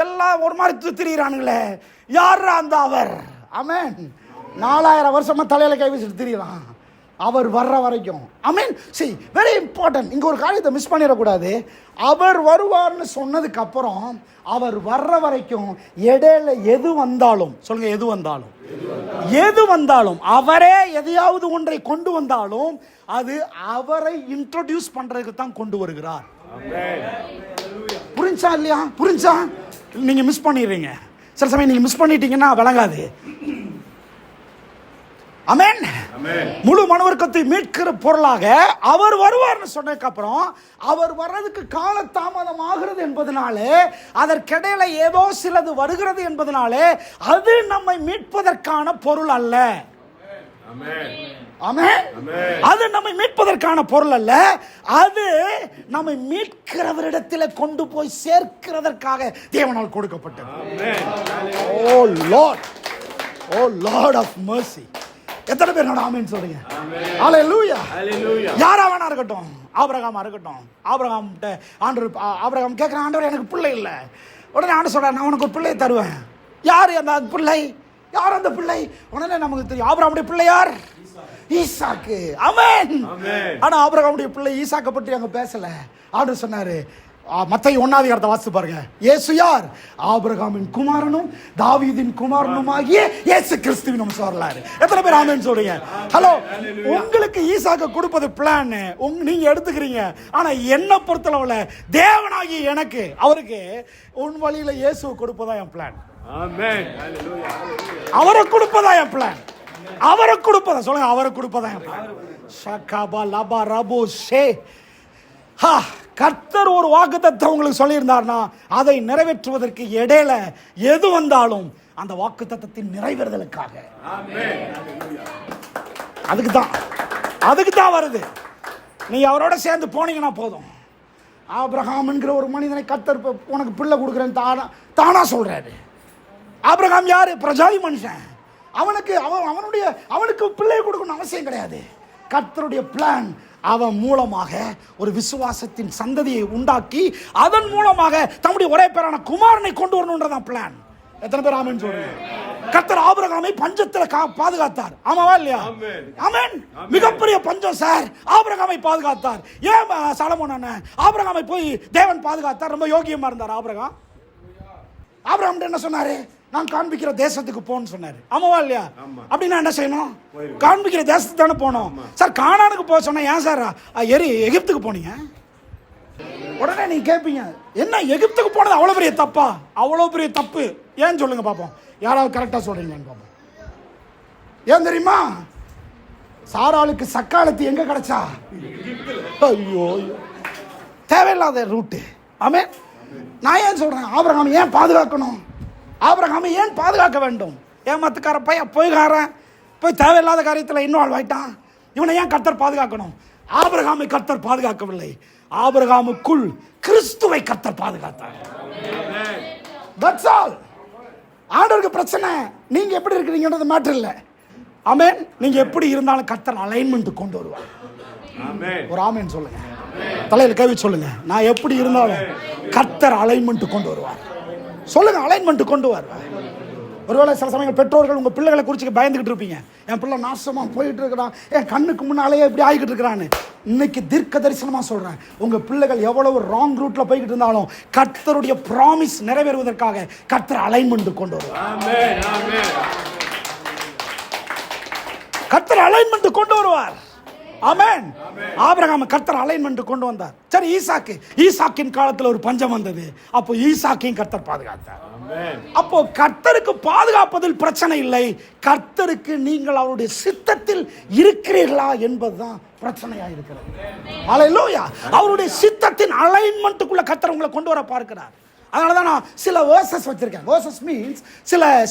எல்லாம் ஒரு மாதிரி திரியிறானுங்களே, யார் அந்த அவர்? ஆமென். 4000 வருஷமா தலையில கை வச்சுட்டு திரியலாம் அவர் வர்ற வரைக்கும். ஆமென். see very important, இங்க ஒரு காரியத்தை மிஸ் பண்ணிடக்கூடாது. அவர் வருவார்னு சொன்னதுக்கு அப்புறம் அவர் வர்ற வரைக்கும் இடையில எது வந்தாலும், சொல்லுங்க எது வந்தாலும் அவரே எதையாவது ஒன்றை கொண்டு வந்தாலும் அது அவரை இன்ட்ரோடியூஸ் பண்றதுக்கு தான் கொண்டு வருகிறார். புரிஞ்சா இல்லையா? புரிஞ்சா? நீங்க மிஸ் பண்ணிடுறீங்க. சில சமயம் நீங்க மிஸ் பண்ணிட்டீங்கன்னா விளங்காது. ஆமென். முழு மனவர்க்கத்தை மீட்கிற பொருளாக அவர் வருவார்னு சொன்னதுக்கு அப்புறம் அவர் வர்றதுக்கு கால தாமதம் ஆகிறது என்பதனாலே, அதற்கிடையில ஏதோ சிலது வருகிறது என்பதனாலே அது நம்மை மீட்பதற்கான பொருள் அல்ல. ஆமென். அது நம்மை மீட்பதற்கான பொருள் அல்ல, அது நம்மை மீட்கிறவரிடத்தில் கொண்டு போய் சேர்க்கிறதற்காக தேவனால் கொடுக்கப்பட்டது. ஓ லார்ட் ஆஃப் mercy, எத்தனை பேர் என்னோட ஆமென் சொல்றீங்க? ஹல்லேலூயா. யாரா வேணா இருக்கட்டும், ஆபிரகாமா இருக்கட்டும். ஆபிரகாம் கேட்குறான், ஆண்டவர் எனக்கு பிள்ளை இல்லை. உடனே ஆண்டவர் சொல்றார், நான் உனக்கு ஒரு பிள்ளையை தருவேன். யார் அந்த பிள்ளை? யார் அந்த பிள்ளை? உடனே நமக்கு தெரியும், ஆபிரகாமுடைய பிள்ளை யார்? ஈசாக்கு. ஆமென். ஆனா ஆபிரகாமுடைய பிள்ளை ஈசாக்கை பற்றி அங்க பேசல. ஆண்டவர் சொன்னாரு, மத்தேயு 1 வாசித்து பாருங்க. இயேசு யார்? ஆபிரகாமின் குமாரனும் தாவீதின் குமாரனுமாகிய இயேசு கிறிஸ்துவின் வரலாறு. எத்தனை பேர் ஆமென் சொல்றீங்க? ஹலோ, உங்களுக்கு ஈசாக்க கொடுப்பது பிளான், நீங்க எடுத்துக்கிறீங்க. ஆனா என்ன பொறுத்தளவுல தேவனாகி எனக்கு, அவருக்கு உன் வழியில இயேசு கொடுப்பதா என் பிளான். அவரை கொடுப்பதா என் பிளான். அவரை கொடுப்பதா சொல்லுங்க. அவரை கொடுப்பதா என் பிளான். ஷகபா லபா ரபோ ஷே. கர்த்தர் ஒரு வாக்குத்தத்தத்தை உங்களுக்கு சொல்லியிருந்தார்னா அதை நிறைவேற்றுவதற்கு இடையில எது வந்தாலும் அந்த வாக்குத்தத்தத்தின் நிறைவேறுதலுக்காக, அதுக்கு தான் வருது. நீ அவரோட சேர்ந்து போனீங்கன்னா போதும். ஆபிரகாம் என்கிற ஒரு மனிதனை கர்த்தர் உனக்கு பிள்ளை கொடுக்குறேன்னு தானா சொல்றாரு. ஆபிரகாம் யாரு? பிரஜாதி மனுஷன். அவனுக்கு பிள்ளை கொடுக்கணும் அவசியம் கிடையாது. கர்த்தருடைய பிளான், அவன் மூலமாக ஒரு விசுவாசத்தின் சந்ததியை உண்டாக்கி அதன் மூலமாக தம்முடைய ஒரே பேரான குமாரனை கொண்டு வரணும்ன்றதான் பிளான். எத்தனை பேர் ஆமென் சொல்றீங்க? கர்த்தர் ஆபிரகாமை பஞ்சத்துல பாதுகாத்தார். ஆமாவா இல்லையா? ஆமென். மிகப்பெரிய பஞ்சம் சார், ஆபிரகாமை பாதுகாத்தார். ஏன் சாலமோன் அண்ணன் ஆபிரகாமை போய் தேவன் பாதுகாத்தார்? ரொம்ப யோகியமா இருந்தார் ஆபிரகாம். ஆபிரகாம் என்ன சொன்னாரு? நான் காண்பிக்கிற தேசத்துக்கு போன்னு சொன்னாரு. ஆமாவா இல்லையா? அப்படின்னா என்ன செய்யணும்? காண்பிக்கிற தேசத்துக்கு தானே போனோம். சார் கானானுக்கு போக சொன்னா ஏன் சார் எகிப்துக்கு போனீங்க? உடனே நீங்க கேட்பீங்க, என்ன எகிப்துக்கு போனது அவ்வளவு பெரிய தப்பா? அவ்வளவு பெரிய தப்பு ஏன் சொல்லுங்க பாப்போம். யாராவது கரெக்டா சொல்றீங்கன்னு பாப்போம். ஏன் தெரியுமா? சாராளுக்கு சக்காலத்து எங்க கிடைச்சா? ஐயோ, தேவையில்லாத ரூட்டு. ஆமென். நான் ஏன் சொல்றேன், ஆபிரகாம் ஏன் பாதுகாக்கணும்? ஆபிரகாமை ஏன் பாதுகாக்க வேண்டும்? ஏமாத்துக்கார பையன் பொய்காரன் போய் தேவையில்லாத காரியத்தில் இன்வால்வ் ஆயிட்டான். இவனை ஏன் கர்த்தர் பாதுகாக்கணும்? ஆபிரகாமை கர்த்தர் பாதுகாக்கவில்லை, ஆபிரகாமுக்குள் கிறிஸ்துவை கர்த்தர் பாதுகாத்தார். That's all. ஆண்டவருக்கு பிரச்சனை நீங்க எப்படி இருக்கிறீங்கன்றது மேட்டர் இல்லை. ஆமென். நீங்க எப்படி இருந்தாலும் கர்த்தர் அலைன்மெண்ட் கொண்டு வருவார். ஒரு ஆமென் சொல்லுங்க. தலையில் கை சொல்லுங்க. நான் எப்படி இருந்தாலும் கர்த்தர் அலைன்மெண்ட் கொண்டு வருவார். சொல்லுங்க, அலைன்மெண்ட் கொண்டு வருவார். ஒருவேளை சில சமயங்கள் பெற்றோர்கள் உங்க பிள்ளைகளை குறிச்சு பயந்துகிட்டு இருப்பீங்க. என் பிள்ளை நாசமா போயிட்டு இருக்கிறான், என் கண்ணுக்கு முன்னாலேயே இப்படி ஆகிட்டு இருக்கிறான்னு. இன்னைக்கு தீர்க்க தரிசனமா சொல்றேன், உங்க பிள்ளைகள் எவ்வளவு ராங் ரூட்ல போய்கிட்டு இருந்தாலும் கர்த்தருடைய ப்ராமிஸ் நிறைவேறுவதற்காக கர்த்தர் அலைன்மெண்ட் கொண்டு வருவார். கர்த்தர் அலைன்மெண்ட் கொண்டு வருவார். ஆமென். ஆபிரகாம் கர்த்தர் அலைன்மெண்ட் கொண்டு வந்தார். சரி, ஈசாக்கின் காலத்தில் ஒரு பஞ்சம் வந்தது. அப்போ ஈசாக்கையும் கர்த்தர் பாதுகாத்தார். அப்போ கர்த்தருக்கு பாதுகாப்பதில் பிரச்சனை இல்லை, கர்த்தருக்கு நீங்கள் அவருடைய சித்தத்தில் இருக்கிறீர்களா என்பதுதான் பிரச்சனையா இருக்கிறது. ஹல்லேலூயா. அவருடைய சித்தத்தின் அலைன்மெண்ட்டுக்குள்ள கர்த்தர் உங்களை கொண்டு வர பார்க்கிறார். அதனால தான் நான் சில வேர்சஸ் வச்சிருக்கேன். வேர்சஸ் மீன்ஸ்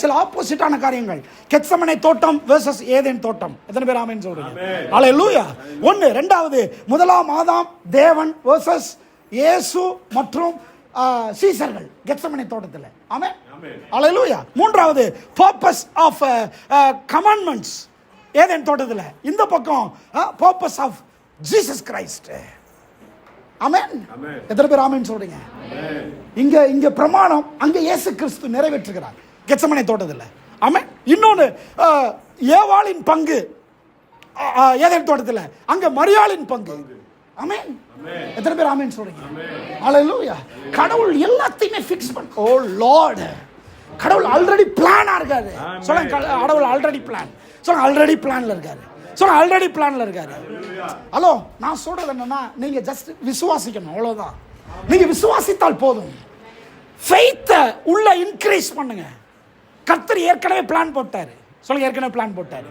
சில ஆப்போசிட்டான காரியங்கள். கெத்செமனே தோட்டம் வெர்சஸ் ஏதேன் தோட்டம். எத்தனை பேர் ஆமென் சொல்றீங்க? ஹல்லேலூயா. ஒன்று. ரெண்டாவது, முதலாம் ஆதாம் தேவன் வெர்சஸ் இயேசு மற்றும் சீசர்கள் கெத்செமனே தோட்டத்தில். ஆமென். ஹல்லேலூயா. மூன்றாவது, பர்பஸ் ஆஃப் கமாண்ட்மெண்ட்ஸ் ஏதேன் தோட்டத்தில். இந்த பக்கம் பர்பஸ் ஆஃப் ஜீசஸ் கிரைஸ்ட். ஆமென். எத்தனை பேர் ஆமென் சொல்றீங்க? இங்க பிரமாணம், அங்க இயேசு கிறிஸ்து நிறைவேற்றுகிறார் கெத்செமனே தோட்டத்தில். ஆமென். இன்னொன்னு, ஏவாளின் பங்கு ஏதேன் தோட்டத்தில், அங்க மரியாளின் பங்கு. ஆமென். எத்தனை பேர் ஆமென் சொல்றீங்க? ஹல்லேலூயா. கடவுள் எல்லாத்தையுமே ஃபிக்ஸ் பண்ண. ஓ லார்ட், கடவுள் ஆல்ரெடி பிளானா இருக்காரு. சொல்லுங்க, கடவுள் ஆல்ரெடி பிளான். சொல்லுங்க, ஆல்ரெடி பிளான்ல இருக்காரு. சொல்லுங்க, ஆல்ரெடி பிளான்ல இருக்காரு. ஹலோ, நான் சொல்றது என்னன்னா, நீங்க ஜஸ்ட் விசுவாசிக்கணும், அவ்வளவுதான். நீங்க விசுவாசித்தால் போதும். ஃபெய்த்தை உள்ள இன்க்ரீஸ் பண்ணுங்க. கர்த்தர் ஏற்கனவே பிளான் போட்டாரு. சொல்லுங்க, ஏற்கனவே பிளான் போட்டாரு.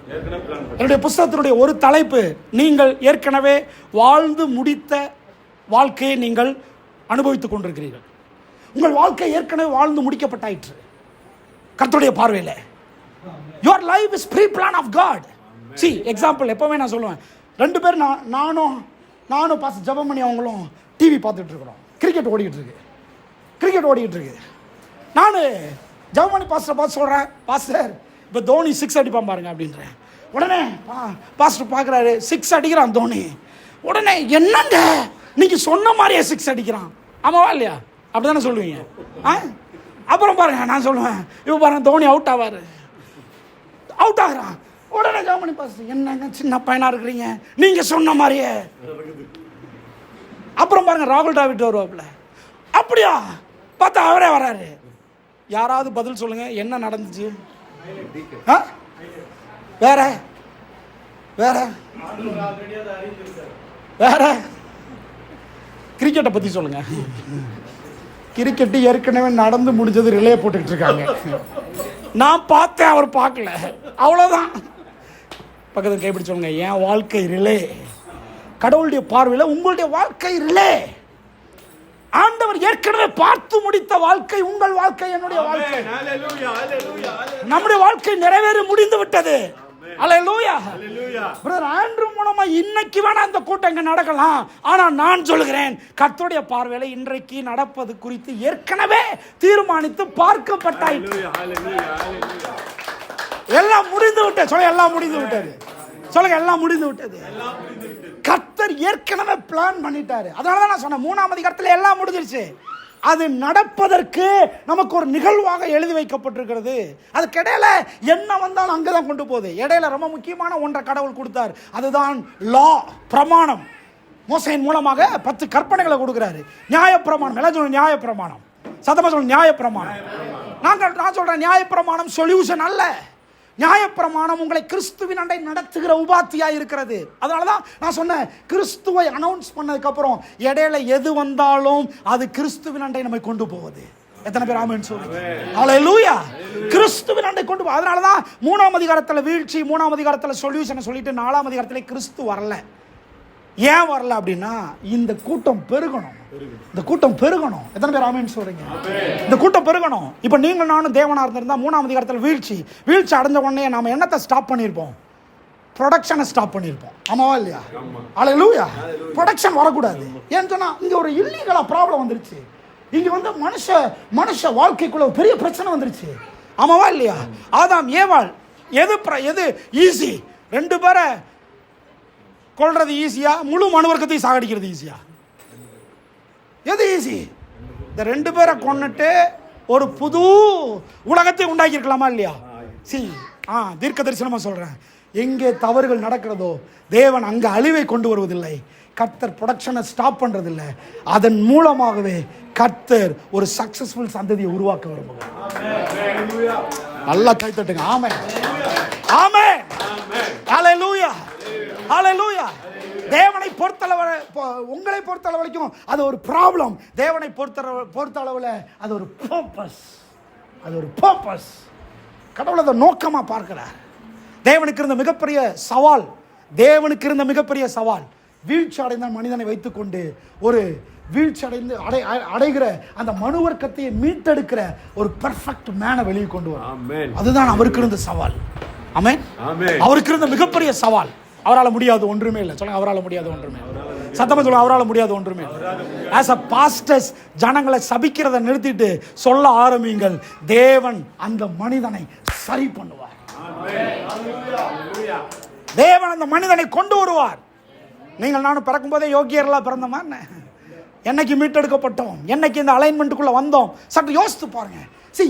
என்னுடைய புத்தகத்தினுடைய ஒரு தலைப்பு, நீங்கள் ஏற்கனவே வாழ்ந்து முடித்த வாழ்க்கையை நீங்கள் அனுபவித்துக் கொண்டிருக்கிறீர்கள். உங்கள் வாழ்க்கை ஏற்கனவே வாழ்ந்து முடிக்கப்பட்டாயிற்று கர்த்தருடைய பார்வையில். your life is pre-plan of God. see, example எப்பவுமே நான் சொல்லுவேன், 2 பேர் நானும் பாஸ் ஜெபமணி அவங்களும் டிவி பார்த்துட்டு இருக்கிறோம். கிரிக்கெட் ஓடிக்கிட்டு இருக்கு. நான் ஜெபமணி பாஸ்டர் பார்த்து சொல்கிறேன், பாஸ்டர் இப்போ தோனி 6 அடிப்பான் பாருங்க அப்படின்றேன். உடனே பாஸ்டர் பார்க்குறாரு, 6 அடிக்கிறான் தோனி. உடனே என்னங்க நீங்கள் சொன்ன மாதிரியே 6 அடிக்கிறான், ஆமாவா இல்லையா? அப்படி தானே சொல்லுவீங்க. அப்புறம் பாருங்க நான் சொல்லுவேன், இப்போ பாருங்க தோனி அவுட் ஆவார், அவுட் ஆகுறான். உடனே ஜாமணி பாஸ்டர், என்னங்க சின்ன பையனாக இருக்கிறீங்க, நீங்கள் சொன்ன மாதிரியே. அப்புறம் பாருங்க ராகுல் டிராவிட் வருவாப்புல, அப்படியா பார்த்தா அவரே வராரு. யாராவது பதில் சொல்லுங்க, என்ன நடந்துச்சு? வேற வேற வேற கிரிக்கெட்டை பத்தி சொல்லுங்க. கிரிக்கெட்டு ஏற்கனவே நடந்து முடிஞ்சது, ரிலே போட்டுக்கிட்டு இருக்காங்க. நான் பார்த்தேன், அவர் பார்க்கல, அவ்வளோதான். பக்கத்தில் கைப்பிடி சொல்லுங்க, என் வாழ்க்கை ரிலே. கடவுளுடைய பார்வையில் உங்களுடைய வாழ்க்கை ரிலே. ஆண்டவர் ஏற்கனவே பார்த்து முடித்த வாழ்க்கை உங்கள் வாழ்க்கை, என்னுடைய வாழ்க்கை. நம்முடைய வாழ்க்கை நிறைவேறி முடிந்து விட்டது. அல்லேலூயா. பிரதர் ஆண்ட்ரூ மூலமா இன்னைக்கு வேணா அந்த கூட்டம் இங்க நடக்கலாம். ஆனா நான் சொல்கிறேன், கர்த்தருடைய பார்வையில இன்றைக்கு நடப்பது குறித்து ஏற்கனவே தீர்மானித்து பார்க்கப்பட்டாயிற்று. எல்லாம் முடிந்து விட்டது. சொல்லுங்க, எல்லாம் முடிந்து விட்டது. சொல்லுங்க, எல்லாம் முடிந்து விட்டது. கர்த்தர் ஏற்கனவே பிளான் பண்ணிட்டாரு. அதனாலதான் நான் சொன்னேன், 3ஆம் அதிகாரத்தில் எல்லாம் முடிஞ்சிருச்சு. அது நடப்பதற்கு நமக்கு ஒரு நிகழ்வாக எழுதி வைக்கப்பட்டிருக்கிறது. அதுக்கு இடையில என்ன வந்தாலும் அங்கதான் கொண்டு போகுது. இடையில ரொம்ப முக்கியமான ஒன்றை கடவுள் கொடுத்தார், அதுதான் லா, பிரமாணம். மோசேயின் மூலமாக 10 கற்பனைகளை கொடுக்கிறாரு. நியாயப்பிரமாணம், எல்லாம் சொல்லுங்க நியாயப்பிரமாணம், சத்தமா சொல்லுங்க நியாயப்பிரமாணம். நான் சொல்றேன், நியாயப்பிரமாணம் சொல்யூஷன் அல்ல. நியாயப்பிரமாணம் உங்களை கிறிஸ்துவின் அண்டை நடத்துகிற உபாத்தியா இருக்கிறது. அதனாலதான் நான் சொன்னேன், கிறிஸ்துவை அனௌன்ஸ் பண்ணதுக்கு அப்புறம் இடையில எது வந்தாலும் அது கிறிஸ்துவின் அண்டை நம்மை கொண்டு போவது. எத்தனை பேர் ஆமென் சொல்லுங்க? ஹல்லேலூயா. கிறிஸ்துவின் அண்டை கொண்டு போ. அதனாலதான் 3ஆம் அதிகாரத்துல வீழ்ச்சி, 3ஆம் அதிகாரத்துல சொல்யூஷன் சொல்லிட்டு 4ஆம் அதிகாரத்துல கிறிஸ்து வரல. ஏன் வரல அப்படின்னா, இந்த கூட்டம் பெருகணும். இந்த கூட்டம் பெருகணும். எத்தனை பேர் ஆமென் சொல்றீங்க? இந்த கூட்டம் பெருகணும். இப்ப நீங்க நானும் தேவனா இருந்திருந்தா 3ஆம் அதிகாரத்தில் வீழ்ச்சி அடைஞ்ச உடனே நாம என்னத்தை ஸ்டாப் பண்ணிருப்போம்? ப்ரொடக்ஷனை ஸ்டாப் பண்ணிருப்போம். ஆமாவா இல்லையா? அல்லேலூயா. ப்ரொடக்ஷன் வரக்கூடாது. ஏன்னு சொன்னா இங்க ஒரு இல்லீகலா ப்ராப்ளம் வந்துருச்சு. இங்க வந்து மனுஷ வாழ்க்கைக்குள்ள பெரிய பிரச்சனை வந்துருச்சு. ஆமாவா இல்லையா? ஆதாம் ஏவாள், எது ஈஸி? 2 பேரை கொல்றது ஈஸியா, முழு மனுவர்க்கத்தையும் சாகடிக்கிறது ஈஸியா? எது ஈஸி? இந்த 2 பேரை கொன்னுட்டு ஒரு புது உலகத்தை உண்டாக்கி இருக்கலாமா இல்லையா? தீர்க்க தரிசனமா சொல்றேன், எங்கே தவறுகள் நடக்கிறதோ தேவன் அங்க அழிவை கொண்டு வருவதில்லை. கர்த்தர் ப்ரொடக்ஷனை ஸ்டாப் பண்றதில்லை. அதன் மூலமாகவே கர்த்தர் ஒரு சக்சஸ்ஃபுல் சந்ததியை உருவாக்க விரும்புகிறார். நல்லா கை தட்டுங்க. ஆமென், ஆமென், ஹல்லேலூயா, ஹல்லேலூயா. தேவனை பொறுத்தளவு, உங்களை பொறுத்தளவு வரைக்கும் அது ஒரு ப்ராப்ளம். தேவனை பொறுத்தளவில் அது ஒரு பர்பஸ். அது ஒரு பர்பஸ். கடவுள் அதை நோக்கமா பார்க்கிறார். தேவனுக்கு இருந்த மிகப்பெரிய சவால் வீழ்ச்சி அடைந்த மனிதனை வைத்துக்கொண்டு ஒரு வீழ்ச்சி அடைகிற அந்த மனுவர்க்கத்தை மீட்டெடுக்கிற ஒரு பெர்ஃபெக்ட் மேனை வெளியே கொண்டு வரும். அதுதான் அவருக்கு இருந்த சவால். ஆமென். அவருக்கு இருந்த மிகப்பெரிய சவால். அவரால் முடியாது ஒன்றுமே இல்லை. சொல்லுங்க, அவரால் முடியாது ஒன்றுமே. சத்தமா சொல்லுங்க, அவரால் முடியாது ஒன்றுமே. ஆஸ் அ பாஸ்டர்ஸ் ஜனங்களை சபிக்கிறதை நிறுத்திட்டு சொல்ல ஆரம்பிங்கள், தேவன் அந்த மனிதனை சரி பண்ணுவார். தேவன் அந்த மனிதனை கொண்டு வருவார். நீங்கள் நானும் பிறக்கும் போதே யோகியர்களா பிறந்தோமா? என்னைக்கு மீட்டெடுக்கப்பட்டோம்? என்னைக்கு இந்த அலைன்மெண்ட்டுக்குள்ள வந்தோம்? சற்று யோசித்து பாருங்க.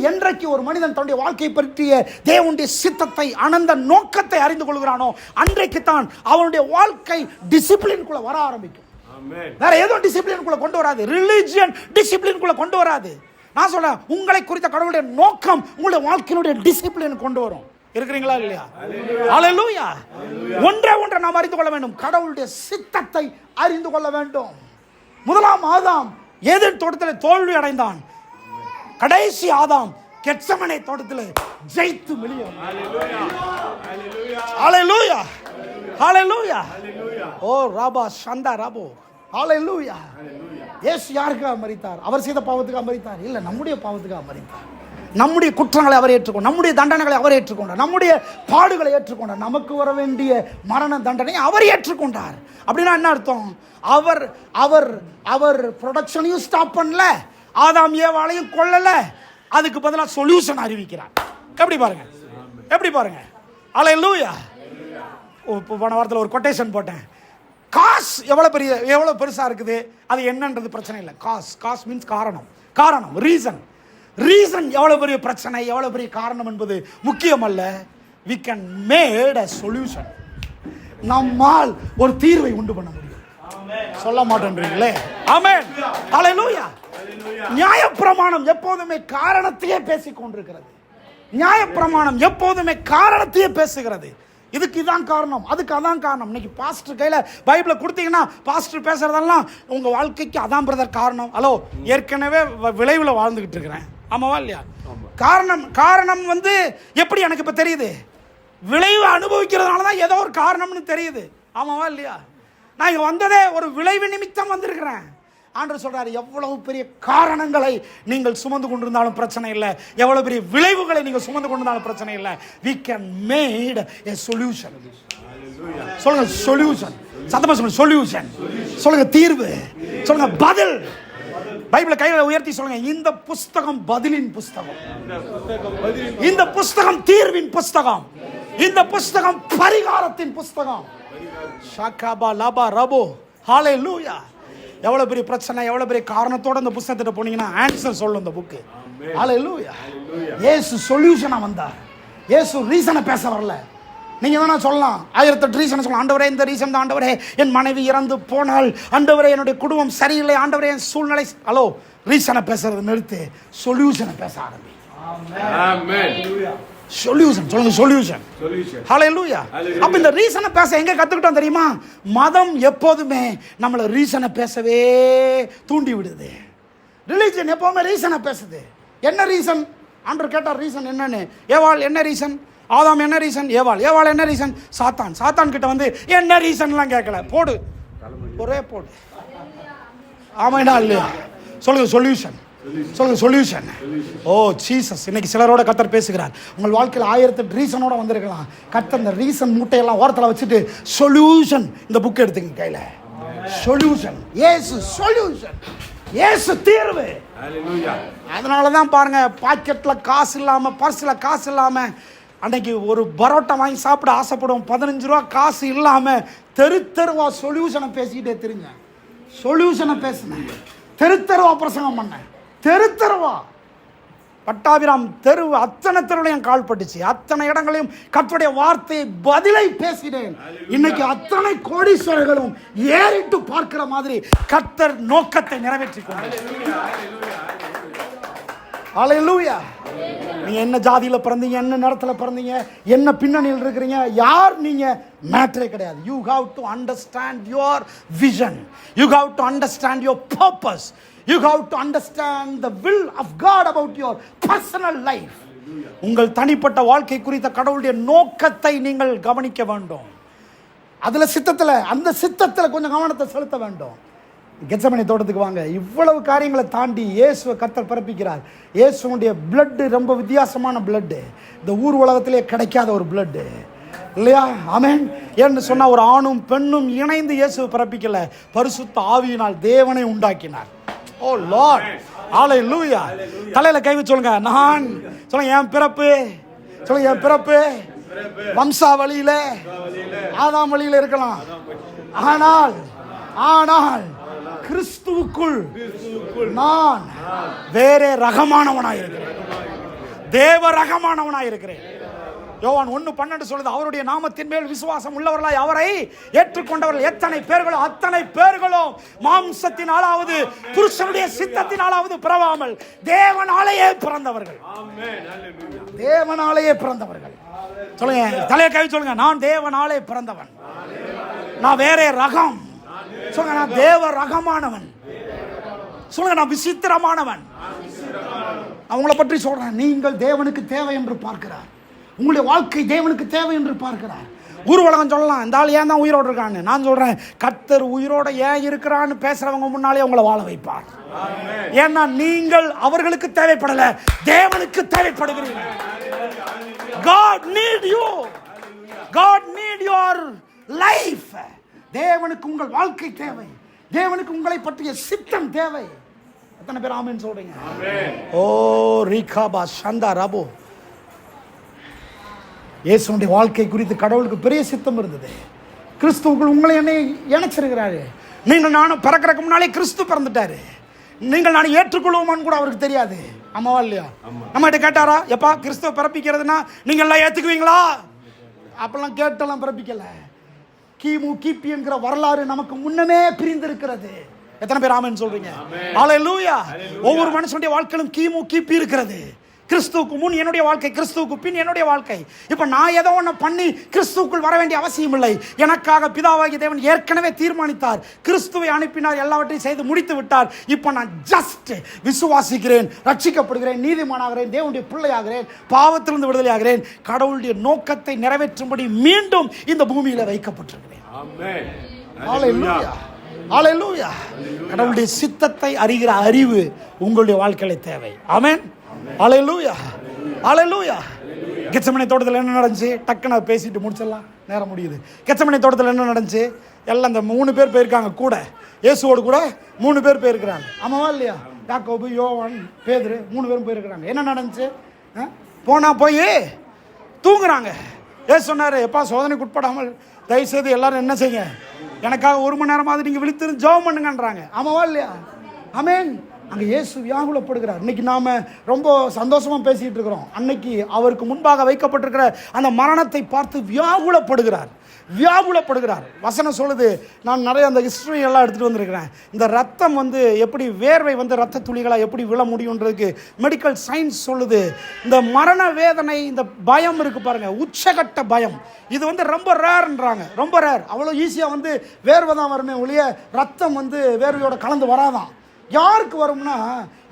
என்றைக்கு ஒரு மனிதன் தன்னுடைய வாழ்க்கை பற்றிய தேவனுடைய சித்தத்தை, அனந்த நோக்கத்தை அறிந்து கொள்கிறானோ அன்றைக்கு தான் அவனுடைய வாழ்க்கை டிசிப்ளின்குள்ள வர ஆரம்பிக்கும். வேற ஏதோ டிசிப்ளின்குள்ள கொண்டு வராது. ரிலிஜியன் டிசிப்ளின்குள்ள கொண்டு வராது. நான் சொல்றேன், உங்களை குறித்த கடவுளுடைய நோக்கம் உங்களுடைய வாழ்க்கையினுடைய டிசிப்ளின் கொண்டு வரும். இருக்கிறீங்களா இல்லையா? ஹல்லேலூயா. ஒன்றை நாம் அறிந்து கொள்ள வேண்டும், கடவுளுடைய சித்தத்தை அறிந்து கொள்ள வேண்டும். 1ஆம் ஆதாம் ஏதேன் தோட்டத்தில் தோல்வி அடைந்தான். கடைசி ஆதாம் கெத்செமனே தோட்டத்தில் ஜெயித்து வெளியே வந்தான். ஹல்லேலூயா, ஹல்லேலூயா. ஓ ராபா சந்தா ராபோ, ஹல்லேலூயா. இயேசு யாருக்காக மரித்தார்? அவர் செய்த பாவத்துக்காக மரித்தார்? இல்ல, நம்முடைய பாவத்துக்காக மரித்தார். நம்முடைய குற்றங்களை அவர் ஏற்றுக்கொண்டார், நம்முடைய தண்டனைகளை அவர் ஏற்றுக்கொண்டார், நம்முடைய பாடுகளை ஏற்றுக்கொண்டார், நமக்கு வர வேண்டிய மரண தண்டனை அவர் ஏற்றுக்கொண்டார். அப்படின்னா என்ன அர்த்தம்? அவர் ப்ரொடக்ஷனையும் ஸ்டாப் பண்ணல, ஆதாம் ஏவாளையும் கொல்லல, அதுக்கு பதிலாக சொல்யூஷன் அறிவிக்கிறார். எப்படி பாருங்க, எப்படி பாருங்க. ஹல்லேலூயா. போன வாரத்தில் ஒரு கொட்டேஷன் போட்டேன். காசு எவ்வளோ பெருசாக இருக்குது, அது என்னன்றது பிரச்சனை இல்லை. காஸ் மீன்ஸ் காரணம் ரீசன் எவ்வளோ பெரிய பிரச்சனை, எவ்வளோ பெரிய காரணம் என்பது முக்கியம் அல்ல. we can made a solution. நம்மால் ஒரு தீர்வை உண்டு பண்ண முடியும். சொல்ல மாட்டேன்றீங்களே? ஆமென், ஹல்லேலூயா. நியாயப்பிரமாணம் எப்போதுமே காரணத்தையே பேசிக் கொண்டிருக்கிறது. நியாயப்பிரமாணம் எப்போதுமே காரணத்தையே பேசுகிறது. இதுக்கு இதான் காரணம், அதுக்கு அதான் காரணம். இன்னைக்கு பாஸ்டர் கையில் பைபிளை கொடுத்தீங்கன்னா பாஸ்டர் பேசுறதெல்லாம் உங்க வாழ்க்கைக்கு அதான் பிரதர் காரணம். ஹலோ, ஏற்கனவே விளைவில் வாழ்ந்துகிட்டு இருக்கிறேன், ஆமாவா இல்லையா? காரணம் வந்து எப்படி எனக்கு இப்போ தெரியுது? விளைவு அனுபவிக்கிறதுனால தான் ஏதோ ஒரு காரணம்னு தெரியுது, ஆமாவா இல்லையா? நான் இங்கே வந்ததே ஒரு விளைவு நிமித்தம் வந்திருக்கிறேன். ஆண்டவர் சொல்றாரு, எவ்வளவு பெரிய காரணங்களை நீங்கள் சுமந்து கொண்டிருந்தாலும் பிரச்சனை இல்லை, எவ்வளவு பெரிய விளைவுகளை நீங்கள் சுமந்து கொண்டிருந்தாலும் பிரச்சனை இல்லை. we can made a solution. சொல்லுங்க சொல்யூஷன், சத்தமா சொல்லுங்க சொல்யூஷன், சொல்லுங்க தீர்வு, சொல்லுங்க பதில். பைபிளை கையில உயர்த்தி சொல்லுங்க, இந்த புஸ்தகம் பதிலின் புஸ்தகம், இந்த புஸ்தகம் தீர்வின் புஸ்தகம், இந்த புஸ்தகம் பரிகாரத்தின் புஸ்தகம். ஷாகாபா லாபா ரபோ, ஹல்லேலூயா. எவ்வளவு பெரிய பிரச்சனை, எவ்வளவு பெரிய காரணத்தோட இந்த புத்தகத்தை போனீங்கன்னா ஆன்சர் சொல்லும் இந்த புக்கு. ஹல்லேலூயா. இயேசு சொல்யூஷனா வந்தார். இயேசு ரீசனை பேச வரல. நீங்க வேணா சொல்லலாம், 1008 ரீசனை சொல்லலாம். ஆண்டவரே, இந்த ரீசன் தான் ஆண்டவரே, என் மனைவி இறந்து போனால், ஆண்டவரே என்னுடைய குடும்பம் சரியில்லை, ஆண்டவரே என் சூழ்நிலை. ஹலோ, ரீசனை பேசுறது நிறுத்து, சொல்யூஷனை பேச ஆரம்பி. ஆமென். சொல்யூஷன், சொல்லுங்க சொல்யூஷன். ஹல்லேலூயா. அப்ப இந்த ரீசனை பேச எங்க கத்துக்கிட்டோம் தெரியுமா? மதம் எப்போதுமே நம்மளை ரீசனை பேசவே தூண்டி விடுது. ரிலிஜன் எப்பவுமே ரீசனை பேசுது. என்ன ரீசன்? ஆண்டவர் கேட்டார் ரீசன் என்னன்னு. ஏவாள் என்ன ரீசன்? ஆதாம் என்ன ரீசன்? ஏவாள் என்ன ரீசன்? சாத்தான் கிட்ட வந்து என்ன ரீசன்லாம் கேட்கல, போடு ஒரே போடு. ஆமாடா இல்லையா? சொல்லுங்க சொல்யூஷன், சொல்லுங்க சொல்யூஷன். ஓ ஜீசஸ், இன்னைக்கு சிலரோட கர்த்தர் பேசுகிறார். உங்கள் வாழ்க்கையில் 1008 ரீசனோட வந்திருக்கலாம். கர்த்தர் இந்த ரீசன் மூட்டையெல்லாம் ஓரத்தில் வச்சுட்டு சொல்யூஷன், இந்த புக் எடுத்துங்க கையில். சொல்யூஷன், இயேசு சொல்யூஷன், இயேசு தீர்வு. அதனால தான் பாருங்க, பாக்கெட்டில் காசு இல்லாமல், பர்ஸில் காசு இல்லாமல், அன்னைக்கு ஒரு பரோட்டா வாங்கி சாப்பிட ஆசைப்படுவோம், 15 ரூபா காசு இல்லாமல் தெருவா சொல்யூஷனை பேசிக்கிட்டே தெரிஞ்ச. சொல்யூஷனை பேசினேன், தெருவா பிரசங்கம் பண்ணேன், தெருவா பட்டாபிராம் தெரு, அத்தனை தெருவிலையும் கால் பட்டுச்சு, அத்தனை இடங்களையும் கர்த்தருடைய வார்த்தையை பதிலை பேசினேன். இன்னைக்கு அத்தனை கோடீஸ்வரர்களும் ஏறிட்டு பார்க்கிற மாதிரி கர்த்தர் நோக்கத்தை நிறைவேற்றிக்கொண்டார். ஹல்லேலூயா. நீங்க என்ன ஜாதியில பிறந்தீங்க, என்ன நேரத்துல பிறந்தீங்க, என்ன பின்னணியில் இருக்கிறீங்க, யார் நீங்க, மேட்டரே கிடையாது. You have to understand your vision, you have to understand your purpose, you have to understand the will of God about your personal life. உங்கள் தனிப்பட்ட வாழ்க்கை குறித்த கடவுளுடைய நோக்கத்தை நீங்கள் கவனிக்க வேண்டும். அதுல அந்த சித்தத்துல கொஞ்சம் கவனத்தை செலுத்த வேண்டும். கெத்செமனே தோட்டத்துக்கு வாங்க. இவ்வளவு காரியங்களை தாண்டி இயேசுவை கர்த்தர் பிறப்பிக்கிறார். இயேசுடைய பிளட் ரொம்ப வித்தியாசமான பிளட், இந்த ஊர் உலகத்திலே கிடைக்காத ஒரு பிளட் இல்லையா? ஆமென். என்று சொன்னா, ஒரு ஆணும் பெண்ணும் இணைந்து இயேசுவை பிறப்பிக்கல, பரிசுத்த ஆவியினால் தேவனை உண்டாக்கினார். ஓ லார்ட், ஹல்லேலூயா. தலையில கை வச்சு சொல்லுங்க, நான் சொல்லுங்க, என் பிறப்பு, சொல்லுங்க என் பிறப்பு வம்சாவளியில ஆதாம் வழியில இருக்கலாம், ஆனால் கிறிஸ்துவுக்குள் நான் வேற ரகமானவனாயிருக்கிறேன், தேவ ரகமானவனாயிருக்கிறேன். யோவான் 1:12 சொல்லுது, அவருடைய நாமத்தின் மேல் விசுவாசம் உள்ளவர்களாய் அவரை ஏற்றுக்கொண்டவர்கள் எத்தனை பேர்களோ அத்தனை பேர்களும் மாம்சத்தினாலாவது புருஷனுடைய சித்தத்தினாலாவது பிறவாமல் தேவனாலேயே பிறந்தவர்கள். தேவனாலேயே பிறந்தவர்கள். சொல்லுங்க, தலையை கை சொல்லுங்க, நான் தேவனாலே பிறந்தவன், நான் வேற ரகம். சொல்லுங்க, நான் தேவ ரகமானவன். சொல்லுங்க, நான் விசித்திரமானவன். நான் உங்களை பற்றி சொல்றேன். நீங்கள் தேவனுக்கு தேவை என்று பார்க்கிறார், உங்களுடைய வாழ்க்கை தேவனுக்கு தேவை என்று பார்க்கிறார். ஊர் உலகம் சொல்லலாம், இந்த ஆள் ஏன் தான் உயிரோடு இருக்கான்னு. நான் சொல்றேன், கர்த்தர் உயிரோட ஏன் இருக்கிறான்னு பேசுறவங்க முன்னாலே உங்களை வாழ வைப்பார். ஏன்னா நீங்கள் அவர்களுக்கு தேவைப்படல, தேவனுக்கு தேவைப்படுகிறீர்கள். God need you, God need your life. தேவனுக்கு உங்கள் வாழ்க்கை தேவை, தேவனுக்கு உங்களை பற்றிய சித்தம் தேவை. எத்தனை பேர் ஆமென் சொல்றீங்க? ஓ ரிகாபா சந்தா ரபோ. இயேசுடைய வாழ்க்கை குறித்து கடவுளுக்கு பெரிய சித்தம் இருந்தது. கிறிஸ்துவுக்குள் உங்களை என்னை இணைச்சிருக்கிறாரு. நீங்கள் நானும் பிறக்கிறதுக்கு முன்னாலே கிறிஸ்து பிறந்துட்டாரு. நீங்கள் நான் ஏற்றுக்கொள்வோமான்னு கூட அவருக்கு தெரியாது. ஆமாவா இல்லையா? நம்மகிட்ட கேட்டாரா, எப்பா கிறிஸ்துவ பிறப்பிக்கிறதுனா நீங்கள் எல்லாம் ஏற்றுக்குவீங்களா? அப்பெல்லாம் கேட்டெல்லாம் பிறப்பிக்கல. கிமு கிபி என்கிற வரலாறு நமக்கு முன்னமே பிரிந்திருக்கிறது. எத்தனை பேர் ஆமென் சொல்றீங்க? ஹல்லேலூயா. ஒவ்வொரு மனுஷனுடைய வாழ்க்கையிலும் கிமு கிபி இருக்கிறது. கிறிஸ்துவுக்கு முன் என்னுடைய வாழ்க்கை, கிறிஸ்துவுக்கு பின் என்னுடைய வாழ்க்கை. இப்போ நான் ஏதோ ஒன்று பண்ணி கிறிஸ்துவுக்குள் வர வேண்டிய அவசியம் இல்லை. எனக்காக பிதாவாகிய தேவன் ஏற்கனவே தீர்மானித்தார். கிறிஸ்துவை அனுப்பினார், எல்லாவற்றையும் செய்து முடித்து விட்டார். இப்போ நான் ஜஸ்ட் விசுவாசிக்கிறேன், ரட்சிக்கப்படுகிறேன், நீதிமானாகிறேன், தேவனுடைய பிள்ளையாகிறேன், பாவத்திலிருந்து விடுதலையாகிறேன். கடவுளுடைய நோக்கத்தை நிறைவேற்றும்படி மீண்டும் இந்த பூமியில் வைக்கப்பட்டிருக்கிறேன். ஹல்லேலூயா, ஹல்லேலூயா. கடவுளுடைய சித்தத்தை அறிகிற அறிவு உங்களுடைய வாழ்க்கையில தேவை. ஆமென், ஹல்லேலூயா, ஹல்லேலூயா. கெத்செமனே தோட்டத்தில் என்ன நடந்துச்சு? டக்குன்னு பேசிட்டு முடிச்சிடலாம், நேரம் முடியுது. கெத்செமனே தோட்டத்தில் என்ன நடந்துச்சு? எல்லாம் இந்த 3 பேர் போயிருக்காங்க கூட, இயேசுவோடு கூட 3 பேர் போயிருக்கிறாங்க. ஆமாவா இல்லையா? யாக்கோபு, யோவான், பேதுரு 3 பேரும் போயிருக்கிறாங்க. என்ன நடந்துச்சு? போனா போய் தூங்குறாங்க. ஏசு சொன்னார், எப்பா சோதனைக்கு உட்படாமல் தயவுசெய்து எல்லாரும் என்ன செய்யுங்க, எனக்காக 1 மணி நேரமாவது நீங்கள் விழித்திருந்து ஜெபம் பண்ணுங்கன்றாங்க. ஆமாவா இல்லையா? ஆமென். அங்கே இயேசு வியாகுலப்படுகிறார். இன்னைக்கு நாம் ரொம்ப சந்தோஷமாக பேசிகிட்டு இருக்கிறோம். அன்னைக்கு அவருக்கு முன்பாக வைக்கப்பட்டிருக்கிற அந்த மரணத்தை பார்த்து வியாகுலப்படுகிறார். வசனம் சொல்லுது, நான் நிறைய அந்த ஹிஸ்டரி எல்லாம் எடுத்துகிட்டு வந்திருக்கிறேன். இந்த ரத்தம் எப்படி வேர்வை ரத்த துளிகளாக எப்படி விழ முடியுன்றதுக்கு மெடிக்கல் சயின்ஸ் சொல்லுது. இந்த மரண வேதனை, இந்த பயம் இருக்குது பாருங்க, உச்சகட்ட பயம். இது ரொம்ப ரேர்ன்றாங்க, ரொம்ப ரேர். அவ்வளோ ஈஸியாக வேர்வை தான் வருமே ஒழிய ரத்தம் வேர்வையோட கலந்து வராதான். யாருக்கு வரும்னா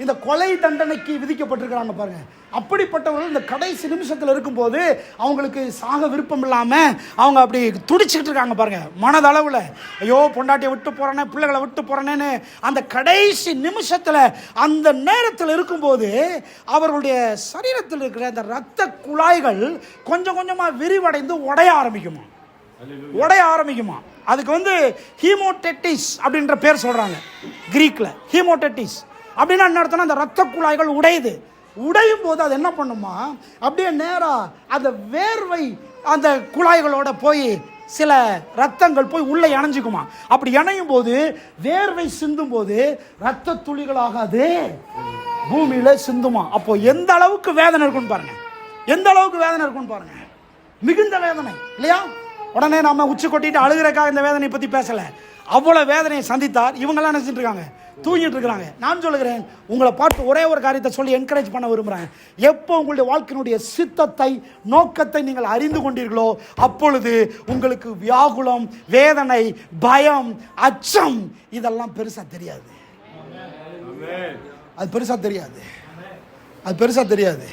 இந்த கொலை தண்டனைக்கு விதிக்கப்பட்டிருக்கிறாங்க பாருங்க. அப்படிப்பட்டவர்கள் இந்த கடைசி நிமிஷத்தில் இருக்கும்போது அவங்களுக்கு சாக விருப்பம் இல்லாமல் அவங்க அப்படி துடிச்சுக்கிட்டு இருக்காங்க பாருங்க, மனதளவில். ஐயோ பொண்டாட்டியை விட்டு போகிறேனே, பிள்ளைகளை விட்டு போகிறேனேன்னு அந்த கடைசி நிமிஷத்தில், அந்த நேரத்தில் இருக்கும்போது அவர்களுடைய சரீரத்தில் இருக்கிற அந்த இரத்த குழாய்கள் கொஞ்சம் கொஞ்சமாக விரிவடைந்து உடைய ஆரம்பிக்குமா. அதுக்கு ஹீமோடெட்டிஸ் அப்படின்ற பேர் சொல்கிறாங்க கிரீக்கில். ஹீமோடெட்டிஸ் அப்படின்னா என்ன அர்த்தம்னா, அந்த இரத்த குழாய்கள் உடையும் போது அது என்ன பண்ணுமா, அப்படியே நேராக அந்த வேர்வை அந்த குழாய்களோட போய் சில ரத்தங்கள் போய் உள்ளே இணைஞ்சிக்குமா. அப்படி இணையும் போது வேர்வை சிந்தும் போது இரத்த துளிகளாக அது பூமியில் சிந்துமா. அப்போ எந்த அளவுக்கு வேதனை இருக்குன்னு பாருங்க, மிகுந்த வேதனை இல்லையா? உடனே நம்ம உச்சி கொட்டிட்டு அழுகிறக்காக இந்த வேதனையை பற்றி பேசலை. அவ்வளோ வேதனையை சந்தித்தார். இவங்கெல்லாம் நினைச்சிட்டு இருக்காங்க, தூங்கிட்டு இருக்கிறாங்க. நான் சொல்லுகிறேன், உங்களை பார்த்து ஒரே ஒரு காரியத்தை சொல்லி என்கரேஜ் பண்ண விரும்புகிறேன். எப்போ உங்களுடைய வாழ்க்கையினுடைய சித்தத்தை, நோக்கத்தை நீங்கள் அறிந்து கொண்டீர்களோ அப்பொழுது உங்களுக்கு வியாகுலம், வேதனை, பயம், அச்சம் இதெல்லாம் பெருசாக தெரியாது. அது பெருசாக தெரியாது.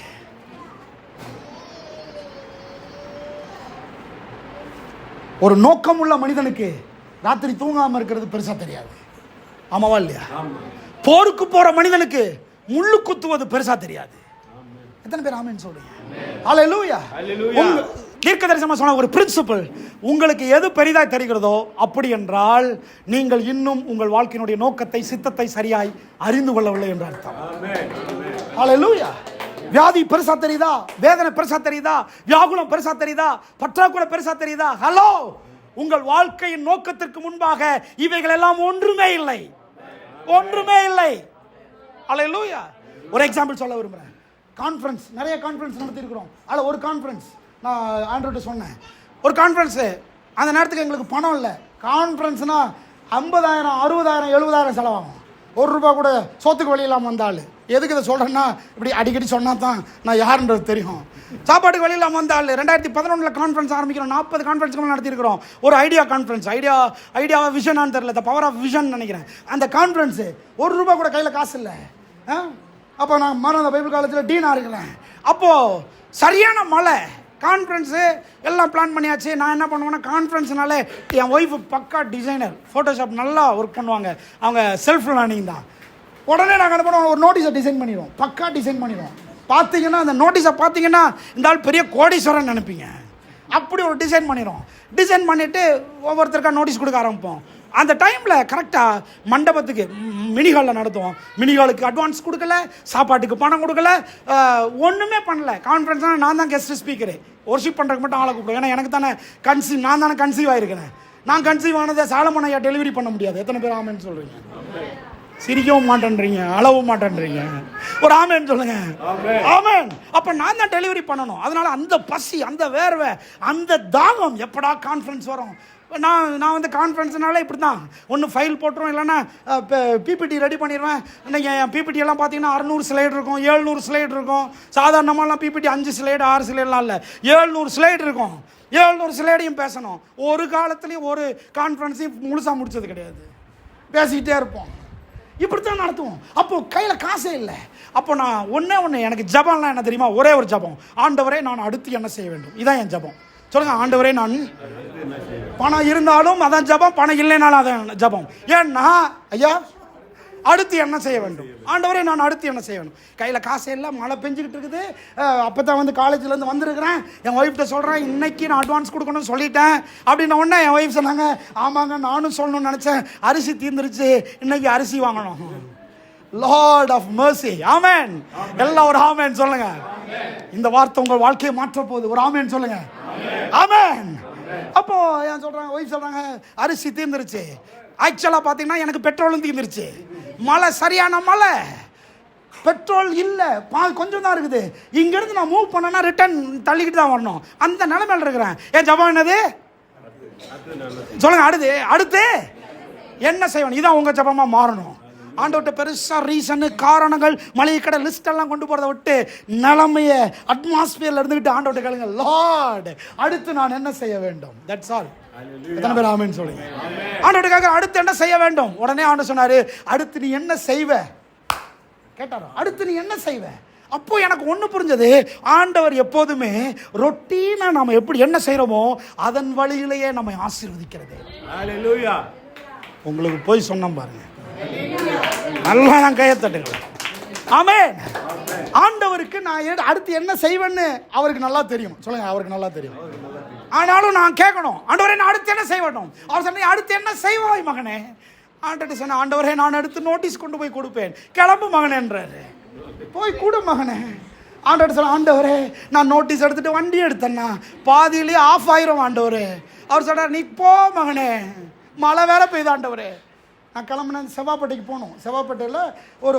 ஒரு நோக்கமுள்ள மனிதனுக்கு ராத்திரி தூங்காமல் இருக்கிறது பெருசா தெரியாது. ஆமாவா இல்லையா? போருக்கு போற மனிதனுக்கு முள்ளு குத்துவது பெருசா தெரியாது. எத்தனை பேர் ஆமென் சொல்றீங்க? ஹல்லேலூயா. தீர்க்கதரிசனமா சொன்ன ஒரு பிரின்சிபல், உங்களுக்கு எது பெரிதாய் தெரிகிறதோ அப்படி என்றால் நீங்கள் இன்னும் உங்கள் வாழ்க்கையினுடைய நோக்கத்தை, சித்தத்தை சரியாய் அறிந்து கொள்ளவில்லை என்று அர்த்தம். ஹல்லேலூயா. வியாதி பெருசா தெரியுதா? வேதனை பெருசா தெரியுதா? வியாகுலம் பெருசா தெரியுதா? பற்றாக்குறை பெருசா தெரியுதா? ஹலோ, உங்கள் வாழ்க்கையின் நோக்கத்திற்கு முன்பாக இவைகள் எல்லாம் ஒன்றுமே இல்லை. ஹல்லேலூயா. ஒரு எக்ஸாம்பிள் சொல்ல விரும்புகிறேன். கான்ஃபரன்ஸ், நிறைய கான்ஃபரன்ஸ் நடத்தி இருக்கிறோம். அதில் ஒரு கான்ஃபரன்ஸ் நான் ஆண்ட்ரோட்ட சொன்னேன். ஒரு கான்ஃபரன்ஸு, அந்த நேரத்துக்கு எங்களுக்கு பணம் இல்லை. கான்ஃபரன்ஸ்னா 50,000, 60,000, 70,000 செலவாகும். ₹1 கூட சோத்துக்கு வழி இல்லாமல் வந்தாள். எதுக்கு இதை சொல்கிறேன்னா, இப்படி அடிக்கடி சொன்னால் தான் நான் யாருன்றது தெரியும். சாப்பாட்டுக்கு வழி இல்லாமல் வந்தாள். 2011 கான்ஃபரன்ஸ் ஆரம்பிக்கிறோம். 40 கான்ஃபரன்ஸுக்கு நடத்தியிருக்கிறோம். ஒரு ஐடியா கான்ஃபரன்ஸ், ஐடியா விஷனான்னு தெரியல, த பவர் ஆஃப் விஷன் நினைக்கிறேன். அந்த கான்ஃபரன்ஸு ₹1 கூட கையில் காசு இல்லை. அப்போ நான் மாநகர பைபிள் காலேஜில் டீனாக இருக்கிறேன். அப்போது சரியான மழை. கான்ஃபரன்ஸு எல்லாம் பிளான் பண்ணியாச்சு. நான் என்ன பண்ணுவேன்னா, கான்ஃபரன்ஸ்னாலே என் ஒய்ஃபு பக்கா டிசைனர், ஃபோட்டோஷாப் நல்லா ஒர்க் பண்ணுவாங்க. அவங்க செல்ஃப் லேர்னிங் தான். உடனே நாங்கள் என்ன பண்ணுவோம், ஒரு நோட்டீஸை டிசைன் பண்ணிடுவோம். பக்கா டிசைன் பண்ணிடுவோம். பார்த்தீங்கன்னா அந்த நோட்டீஸை பார்த்தீங்கன்னா இந்த ஆள் பெரிய கோடீஸ்வரன் நினைப்பீங்க. அப்படி ஒரு டிசைன் பண்ணிடுவோம். டிசைன் பண்ணிவிட்டு ஒவ்வொருத்தருக்கா நோட்டீஸ் கொடுக்க ஆரம்பிப்போம். அந்த டைமில் கரெக்டாக மண்டபத்துக்கு மினிஹாலில் நடத்துவோம். மினிஹாலுக்கு அட்வான்ஸ் கொடுக்கல, சாப்பாட்டுக்கு பணம் கொடுக்கல, ஒன்றுமே பண்ணல. கான்ஃபரன்ஸ்னால் நான் தான் கெஸ்ட் ஸ்பீக்கரு. ஒர்ஷிப் பண்ணுறதுக்கு மட்டும் ஆளை கூப்பிடுவேன். ஏன்னா எனக்கு தானே நான் தானே கன்சீவ் ஆகிருக்கிறேன். நான் கன்சீவ் ஆனதை சாலமன் ஐயா டெலிவரி பண்ண முடியாது. எத்தனை பேர் ஆமேன்னு சொல்கிறீங்க? சிரிக்கவும் மாட்டேன்றீங்க, அழவும் மாட்டேன்றீங்க. ஒரு ஆமேன்னு சொல்லுங்க. ஆமேன். அப்போ நான் தான் டெலிவரி பண்ணணும். அதனால அந்த பசி, அந்த வேர்வை, அந்த தாகம், எப்படா கான்ஃபரன்ஸ் வரும். நான் வந்து கான்ஃபரன்ஸ்னால இப்படி தான், ஒன்று ஃபைல் போட்டுருவோம், இல்லைன்னா பிபிடி ரெடி பண்ணிடுவேன். இன்றைக்கி என் பிபிடி எல்லாம் பார்த்தீங்கன்னா 600 ஸ்லைடு இருக்கும், 700 ஸ்லைடு இருக்கும். சாதாரணமாலாம் பிபிடி 5 ஸ்லைடு 6 ஸ்லைடுலாம் இல்லை, 700 ஸ்லைடு இருக்கும். 700 ஸ்லைடையும் பேசணும். ஒரு காலத்துலேயும் ஒரு கான்ஃபரன்ஸையும் முழுசாக முடிச்சது கிடையாது. பேசிக்கிட்டே இருப்போம். இப்படித்தான் நடத்துவோம். அப்போது கையில் காசே இல்லை. அப்போ நான் ஒன்று எனக்கு ஜபம்லாம் என்ன தெரியுமா? ஒரே ஒரு ஜபம். ஆண்டவரே நான் அடுத்து என்ன செய்ய வேண்டும், இதான் என் ஜபம். சொல்லுங்க, ஆண்டவரே நான் பணம் இருந்தாலும் அதான் ஜபம், பணம் இல்லைனாலும் அதான் ஜபம். ஏன்னா ஐயா அடுத்து என்ன செய்ய வேண்டும், ஆண்டவரே நான் அடுத்து என்ன செய்ய வேண்டும். கையில் காசே இல்லை, மழை பெஞ்சிக்கிட்டு இருக்குது. அப்போ தான் வந்து காலேஜ்லேருந்து வந்திருக்கிறேன். என் ஒய்ஃப்கிட்ட சொல்கிறேன், இன்னைக்கு நான் அட்வான்ஸ் கொடுக்கணும்னு சொல்லிட்டேன் அப்படின்ன உடனே என் ஒய்ஃப் சொன்னாங்க, ஆமாங்க நானும் சொல்லணும்னு நினச்சேன், அரிசி தீர்ந்துருச்சு, இன்னைக்கு அரிசி வாங்கணும். Lord of mercy. ஆமென். எல்லாம் ஒரு ஆமென் சொல்லுங்க. இந்த வார்த்தை உங்கள் வாழ்க்கையை மாற்ற போகுது. ஒரு ஆமென் சொல்லுங்க. ஆமென். அப்போ ஏன் சொல்றாங்க, ஒய்ஃப் சொல்றாங்க அரிசி தீர்ந்துருச்சு. ஆக்சுவலாக பார்த்தீங்கன்னா எனக்கு பெட்ரோலும் தீர்ந்துருச்சு. மழை, சரியான மழை, பெட்ரோல் இல்லை, கொஞ்சம் தான் இருக்குது. இங்கேருந்து நான் மூவ் பண்ணேன்னா ரிட்டர்ன் தள்ளிக்கிட்டு தான் வரணும். அந்த நிலைமையில் இருக்கிறேன். ஏன் ஜபம் என்னது சொல்லுங்க. அடுத்து என்ன செய்யணும், இதான் உங்கள் ஜபமாக மாறணும். ஆண்டவர்கிட்ட பெருசாக ரீசனு, காரணங்கள், மளிகை கடை லிஸ்ட் எல்லாம் கொண்டு போகிறத விட்டு நிலைமையை அட்மாஸ்பியர்ல இருந்துக்கிட்டு ஆண்டவர்கிட்ட கேளுங்க, லார்ட் அடுத்து நான் என்ன செய்ய வேண்டும். That's all. எத்தனை பேர் ஆமென் சொல்லுங்க. ஆண்டவர்கிட்ட கேட்குற அடுத்து என்ன செய்ய வேண்டும். உடனே ஆண்டவர் சொன்னாரு, அடுத்து நீ என்ன செய்வ கேட்டாரோ, அடுத்து நீ என்ன செய்வ. அப்போ எனக்கு ஒன்று புரிஞ்சது, ஆண்டவர் எப்போதுமே ரொட்டீனா நம்ம எப்படி என்ன செய்கிறோமோ அதன் வழியிலேயே நம்மை ஆசீர்வதிக்கிறது. ஹல்லேலூயா. உங்களுக்கு போய் சொன்னோம் பாருங்க, நல்லா நான் கையை தட்டுங்க. ஆமென். ஆண்டவருக்கு நான் அடுத்து என்ன செய்வேன்னு அவருக்கு நல்லா தெரியும். சொல்லுங்க, அவருக்கு நல்லா தெரியும். ஆனாலும் நான் கேட்கணும், ஆண்டவரே நான் அடுத்து என்ன செய்ய வேண்டும். அவர் சொன்ன, அடுத்து என்ன செய்வாய் மகனே. ஆண்டவர்கிட்ட சொன்ன, ஆண்டவரே நான் அடுத்து நோட்டீஸ் கொண்டு போய் கொடுப்பேன், கிளம்பு மகனேன்றாரு. போய் கொடு மகனே. ஆண்டவர்கிட்ட சொன்ன, ஆண்டவரே நான் நோட்டீஸ் எடுத்துட்டு வண்டி எடுத்தேன்னா பாதியிலேயே ஆஃப் ஆயிரும் ஆண்டவரே. அவர் சொல்றார், நீ போ மகனே, மழை வேற பெய்யுது ஆண்டவரே. நான் கிளம்புனேன், செவ்வாப்பேட்டைக்கு போனோம். செவ்வாப்பேட்டையில்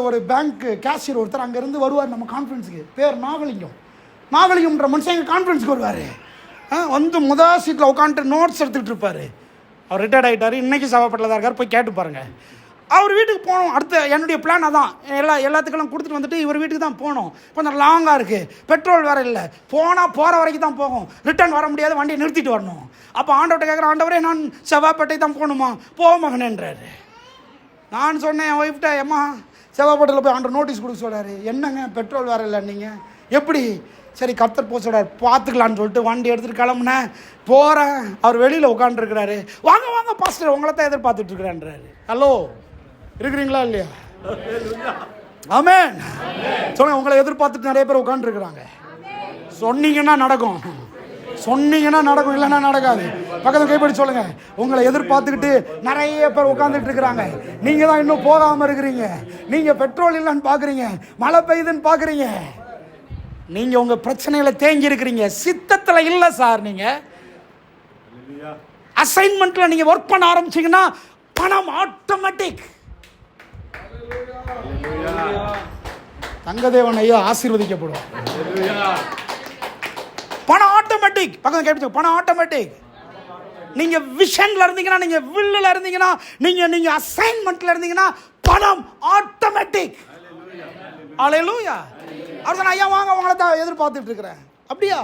ஒரு பேங்க் கேஷியர் ஒருத்தர் அங்கேருந்து வருவார் நம்ம கான்ஃபரன்ஸுக்கு. பேர் நாகலிங்கம்ன்ற மனுஷன் எங்கள் கான்ஃபரன்ஸுக்கு வருவார். வந்து முதல் சீட்டில் உட்காந்துட்டு நோட்ஸ் எடுத்துகிட்டு இருப்பார். அவர் ரிட்டையர்ட் ஆகிட்டார், இன்றைக்கி செவ்வாப்பேட்டையில் தான் இருக்கார். போய் கேட்டு பாருங்கள். அவர் வீட்டுக்கு போகணும். அடுத்த என்னுடைய பிளான் அதான். எல்லாத்துக்கெல்லாம் கொடுத்துட்டு வந்துட்டு இவர் வீட்டுக்கு தான் போகணும். கொஞ்சம் லாங்காக இருக்குது, பெட்ரோல் வேறு இல்லை. போகிற வரைக்கும் தான் போகும், ரிட்டர்ன் வர முடியாது, வண்டியை நிறுத்திட்டு வரணும். அப்போ ஆண்டவர்கிட்ட கேட்குறேன், ஆண்டவரே நான் செவ்வாப்பேட்டை தான் போகணுமா, போ மகனேன்றாரு. நான் சொன்னேன் என் ஒய்ஃப்ட்ட, ஏம்மா செவ்வாப்பேட்டையில் போய் ஆண்டவர் நோட்டீஸ் கொடுக்க சொல்கிறாரு. என்னங்க பெட்ரோல் வேறு இல்லை, நீங்கள் எப்படி. சரி கர்த்தர் போக சொல்கிறார், பார்த்துக்கலான்னு சொல்லிட்டு வண்டி எடுத்துகிட்டு கிளம்புனேன். போகிறேன், அவர் வெளியில் உட்காந்துருக்கிறாரு. வாங்க பாஸ்டர், உங்களை தான் எதிர்பார்த்துட்டு இருக்கிறேன்றாரு. ஹலோ, இருக்கிறீங்களா இல்லையா? ஆமென் சொல்லுங்க. உங்களை எதிர்பார்த்துட்டு நிறைய பேர் உட்காந்துருக்குறாங்க. சொன்னீங்கன்னா நடக்கும், இல்லைன்னா நடக்காது. பக்கத்தில் கைப்படி சொல்லுங்க, உங்களை எதிர்பார்த்துக்கிட்டு நிறைய பேர் உட்காந்துட்டு இருக்கிறாங்க. நீங்க தான் இன்னும் போகாம இருக்கிறீங்க. நீங்க பெட்ரோல் இல்லைன்னு பாக்குறீங்க, மழை பெய்யுதுன்னு பாக்குறீங்க. நீங்க உங்க பிரச்சனையில தேங்கி இருக்கிறீங்க, சித்தத்துல இல்ல சார். நீங்க அசைன்மெண்ட்ல நீங்க ஒர்க் பண்ண ஆரம்பிச்சீங்கன்னா பணம் ஆட்டோமேட்டிக். தங்கதேவன் ஐயா ஆசீர்வதிக்கப்படும். பணம் ஆட்டோமேட்டிக். பக்கம் கேட்பீங்க, பணம் ஆட்டோமேட்டிக். நீங்க விஷன்ல இருந்தீங்கன்னா, நீங்க வில்லுல இருந்தீங்கன்னா, நீங்க அசைன்மெண்ட்ல இருந்தீங்கன்னா பணம் ஆட்டோமேட்டிக். ஹல்லேலூயா. அவர் சொன்ன, ஐயா வாங்க, உங்களை தான் எதிர்பார்த்துட்டு இருக்கிறேன். அப்படியா?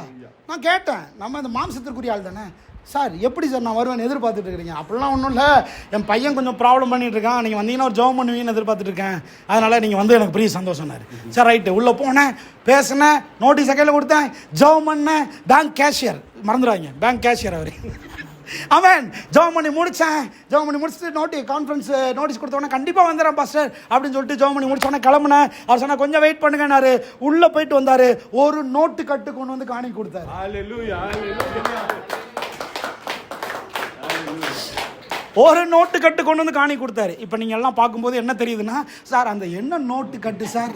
நான் கேட்டேன், நம்ம இந்த மாம்சத்திற்குரிய ஆள் தானே சார், எப்படி சார் நான் வருவேன் எதிர்பார்த்துட்டு இருக்கிறீங்க? அப்படிலாம் ஒன்றும் இல்லை, என் பையன் கொஞ்சம் ப்ராப்ளம் பண்ணிட்டு இருக்கான், நீங்கள் வந்தீங்கன்னா ஒரு ஜெபம் பண்ணுவீங்கன்னு எதிர்பார்த்துட்டு இருக்கேன், அதனால் நீங்கள் வந்து எனக்கு பெரிய சந்தோஷம்னாரு. Sir right. உள்ளே போனேன், பேசினேன், நோட்டீஸ் கையில் கொடுத்தேன், ஜெபம் பண்ணேன். பேங்க் கேஷியர் மறந்துடுவாங்க, பேங்க் கேஷியர் அவர். அவன் ஜெபம் பண்ணி முடிச்சுட்டு கான்ஃபரன்ஸ் நோட்டீஸ் கொடுத்தோன்னே கண்டிப்பாக வந்துடுறேன் பாஸ்டர் அப்படின்னு சொல்லிட்டு ஜெபம் பண்ணி முடிச்சோன்னே கிளம்புனேன். அவர் சொன்னால் கொஞ்சம் வெயிட் பண்ணுங்கன்னாரு. உள்ளே போயிட்டு வந்தார், ஒரு நோட்டு கட்டு கொண்டு வந்து காணி கொடுத்தாரு. ஒரு நோட்டு கட்டு கொண்டு வந்து காணி கொடுத்தாரு. இப்போ நீங்கள் எல்லாம் பார்க்கும்போது என்ன தெரியுதுன்னா, சார் அந்த என்ன நோட்டு கட்டு சார்,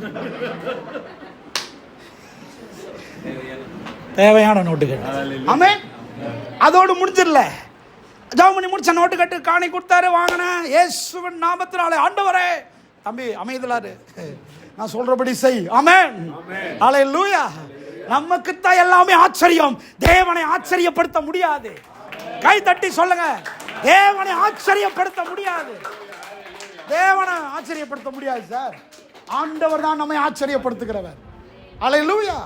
தேவையான நோட்டு கட்டு. ஆமென். அதோடு முடிஞ்சிடல. ஜெபம் பண்ணி முடிச்ச நோட்டு கட்டு காணி கொடுத்தாரு, வாங்கினேன். இயேசுவின் நாமத்தினாலே. ஆண்டவரே, தம்பி அமைதலாரு, நான் சொல்றபடி செய். ஆமென். ஹல்லேலூயா. நமக்கு தான் எல்லாமே ஆச்சரியம், தேவனை ஆச்சரியப்படுத்த முடியாது. கை தட்டி சொல்லுங்க, தேவனை ஆச்சரியப்படுத்த முடியாது. தேவனை ஆச்சரியப்படுத்த முடியாது சார். ஆண்டவர் தான் நம்மை ஆச்சரியப்படுத்துகிறவர். ஹல்லேலூயா.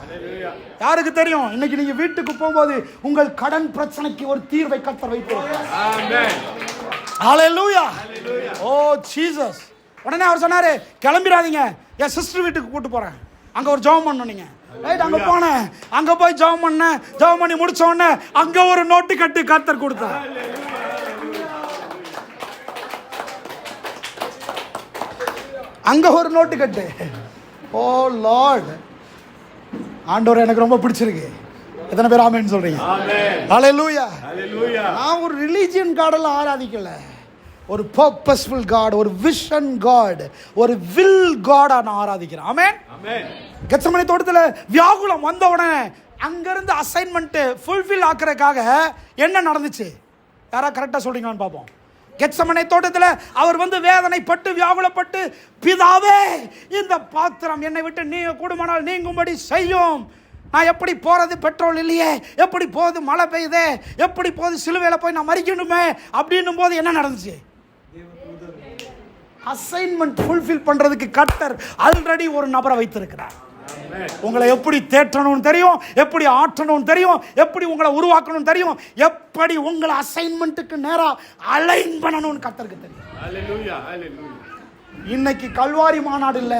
யாருக்கு தெரியும், இன்னைக்கு நீங்க வீட்டுக்கு போகும்போது உங்கள் கடன் பிரச்சனைக்கு ஒரு தீர்வை கர்த்தர் வைத்திருக்கிறார். ஆமென். ஹல்லேலூயா. ஓ ஜீசஸ். உடனே அவர் சொன்னாரு, கிளம்பிடாதீங்க, என் சிஸ்டர் வீட்டுக்கு கூட்டு போறேன், அங்க ஒரு ஜெபம் பண்ணணும். நீங்க ரைட், அங்க போனேன், அங்க போய் ஜெபம் பண்ணேன். ஜெபம் பண்ணி முடிச்ச உடனே அங்க ஒரு நோட்டு கட்டு கர்த்தர் கொடுத்தார். அங்க ஒரு நோட்டு கட்டு. ஓ லார்ட், ஆண்டவர் எனக்கு ரொம்ப பிடிச்சிருக்கு. எத்தனை பேர் ஆமென் சொல்றீங்க? ஹல்லேலூயா. நான் ஒரு ரிலிஜியன் காடெல்லாம் ஆராதிக்கல, ஒரு பர்பஸ்ஃபுல் காட், ஒரு விஷன் காட், ஒரு வில் காடா நான் ஆராதிக்கிறேன். ஆமென். கெத்செமனே தோட்டத்தில் வியாகுலம் வந்த உடனே அங்கிருந்து அசைன்மெண்ட் ஃபுல்ஃபில் ஆக்குறதுக்காக என்ன நடந்துச்சு? யாரா கரெக்டாக சொல்றீங்களான்னு பார்ப்போம். கெத்செமனே தோட்டத்தில் அவர் வந்து வேதனைப்பட்டு வியாகுலப்பட்டு, பிதாவே இந்த பாத்திரம் என்னை விட்டு நீங்க கூடுமானால் நீங்கும்படி செய்யும். நான் எப்படி போறது, பெட்ரோல் இல்லையே, எப்படி போகுது, மழை பெய்யுதே, எப்படி போகுது, சிலுவையில் போய் நான் மறிக்கணுமே அப்படின்னும் போது என்ன நடந்துச்சு? அசைன்மெண்ட் ஃபுல்ஃபில் பண்றதுக்கு கர்த்தர் ஆல்ரெடி ஒரு நபரை வைத்திருக்கிறார். உங்களை எப்படி தேற்றணும் தெரியும், எப்படி ஆற்றணும் தெரியும், எப்படி உங்களை உருவாக்கணும் தெரியும், எப்படி உங்களை அசைன்மெண்ட்டுக்கு நேரா அலைன் பண்ணணும்னு கர்த்தருக்கு தெரியும். ஹல்லேலூயா. ஹல்லேலூயா. இன்னைக்கு கல்வாரி மாநாடு இல்ல,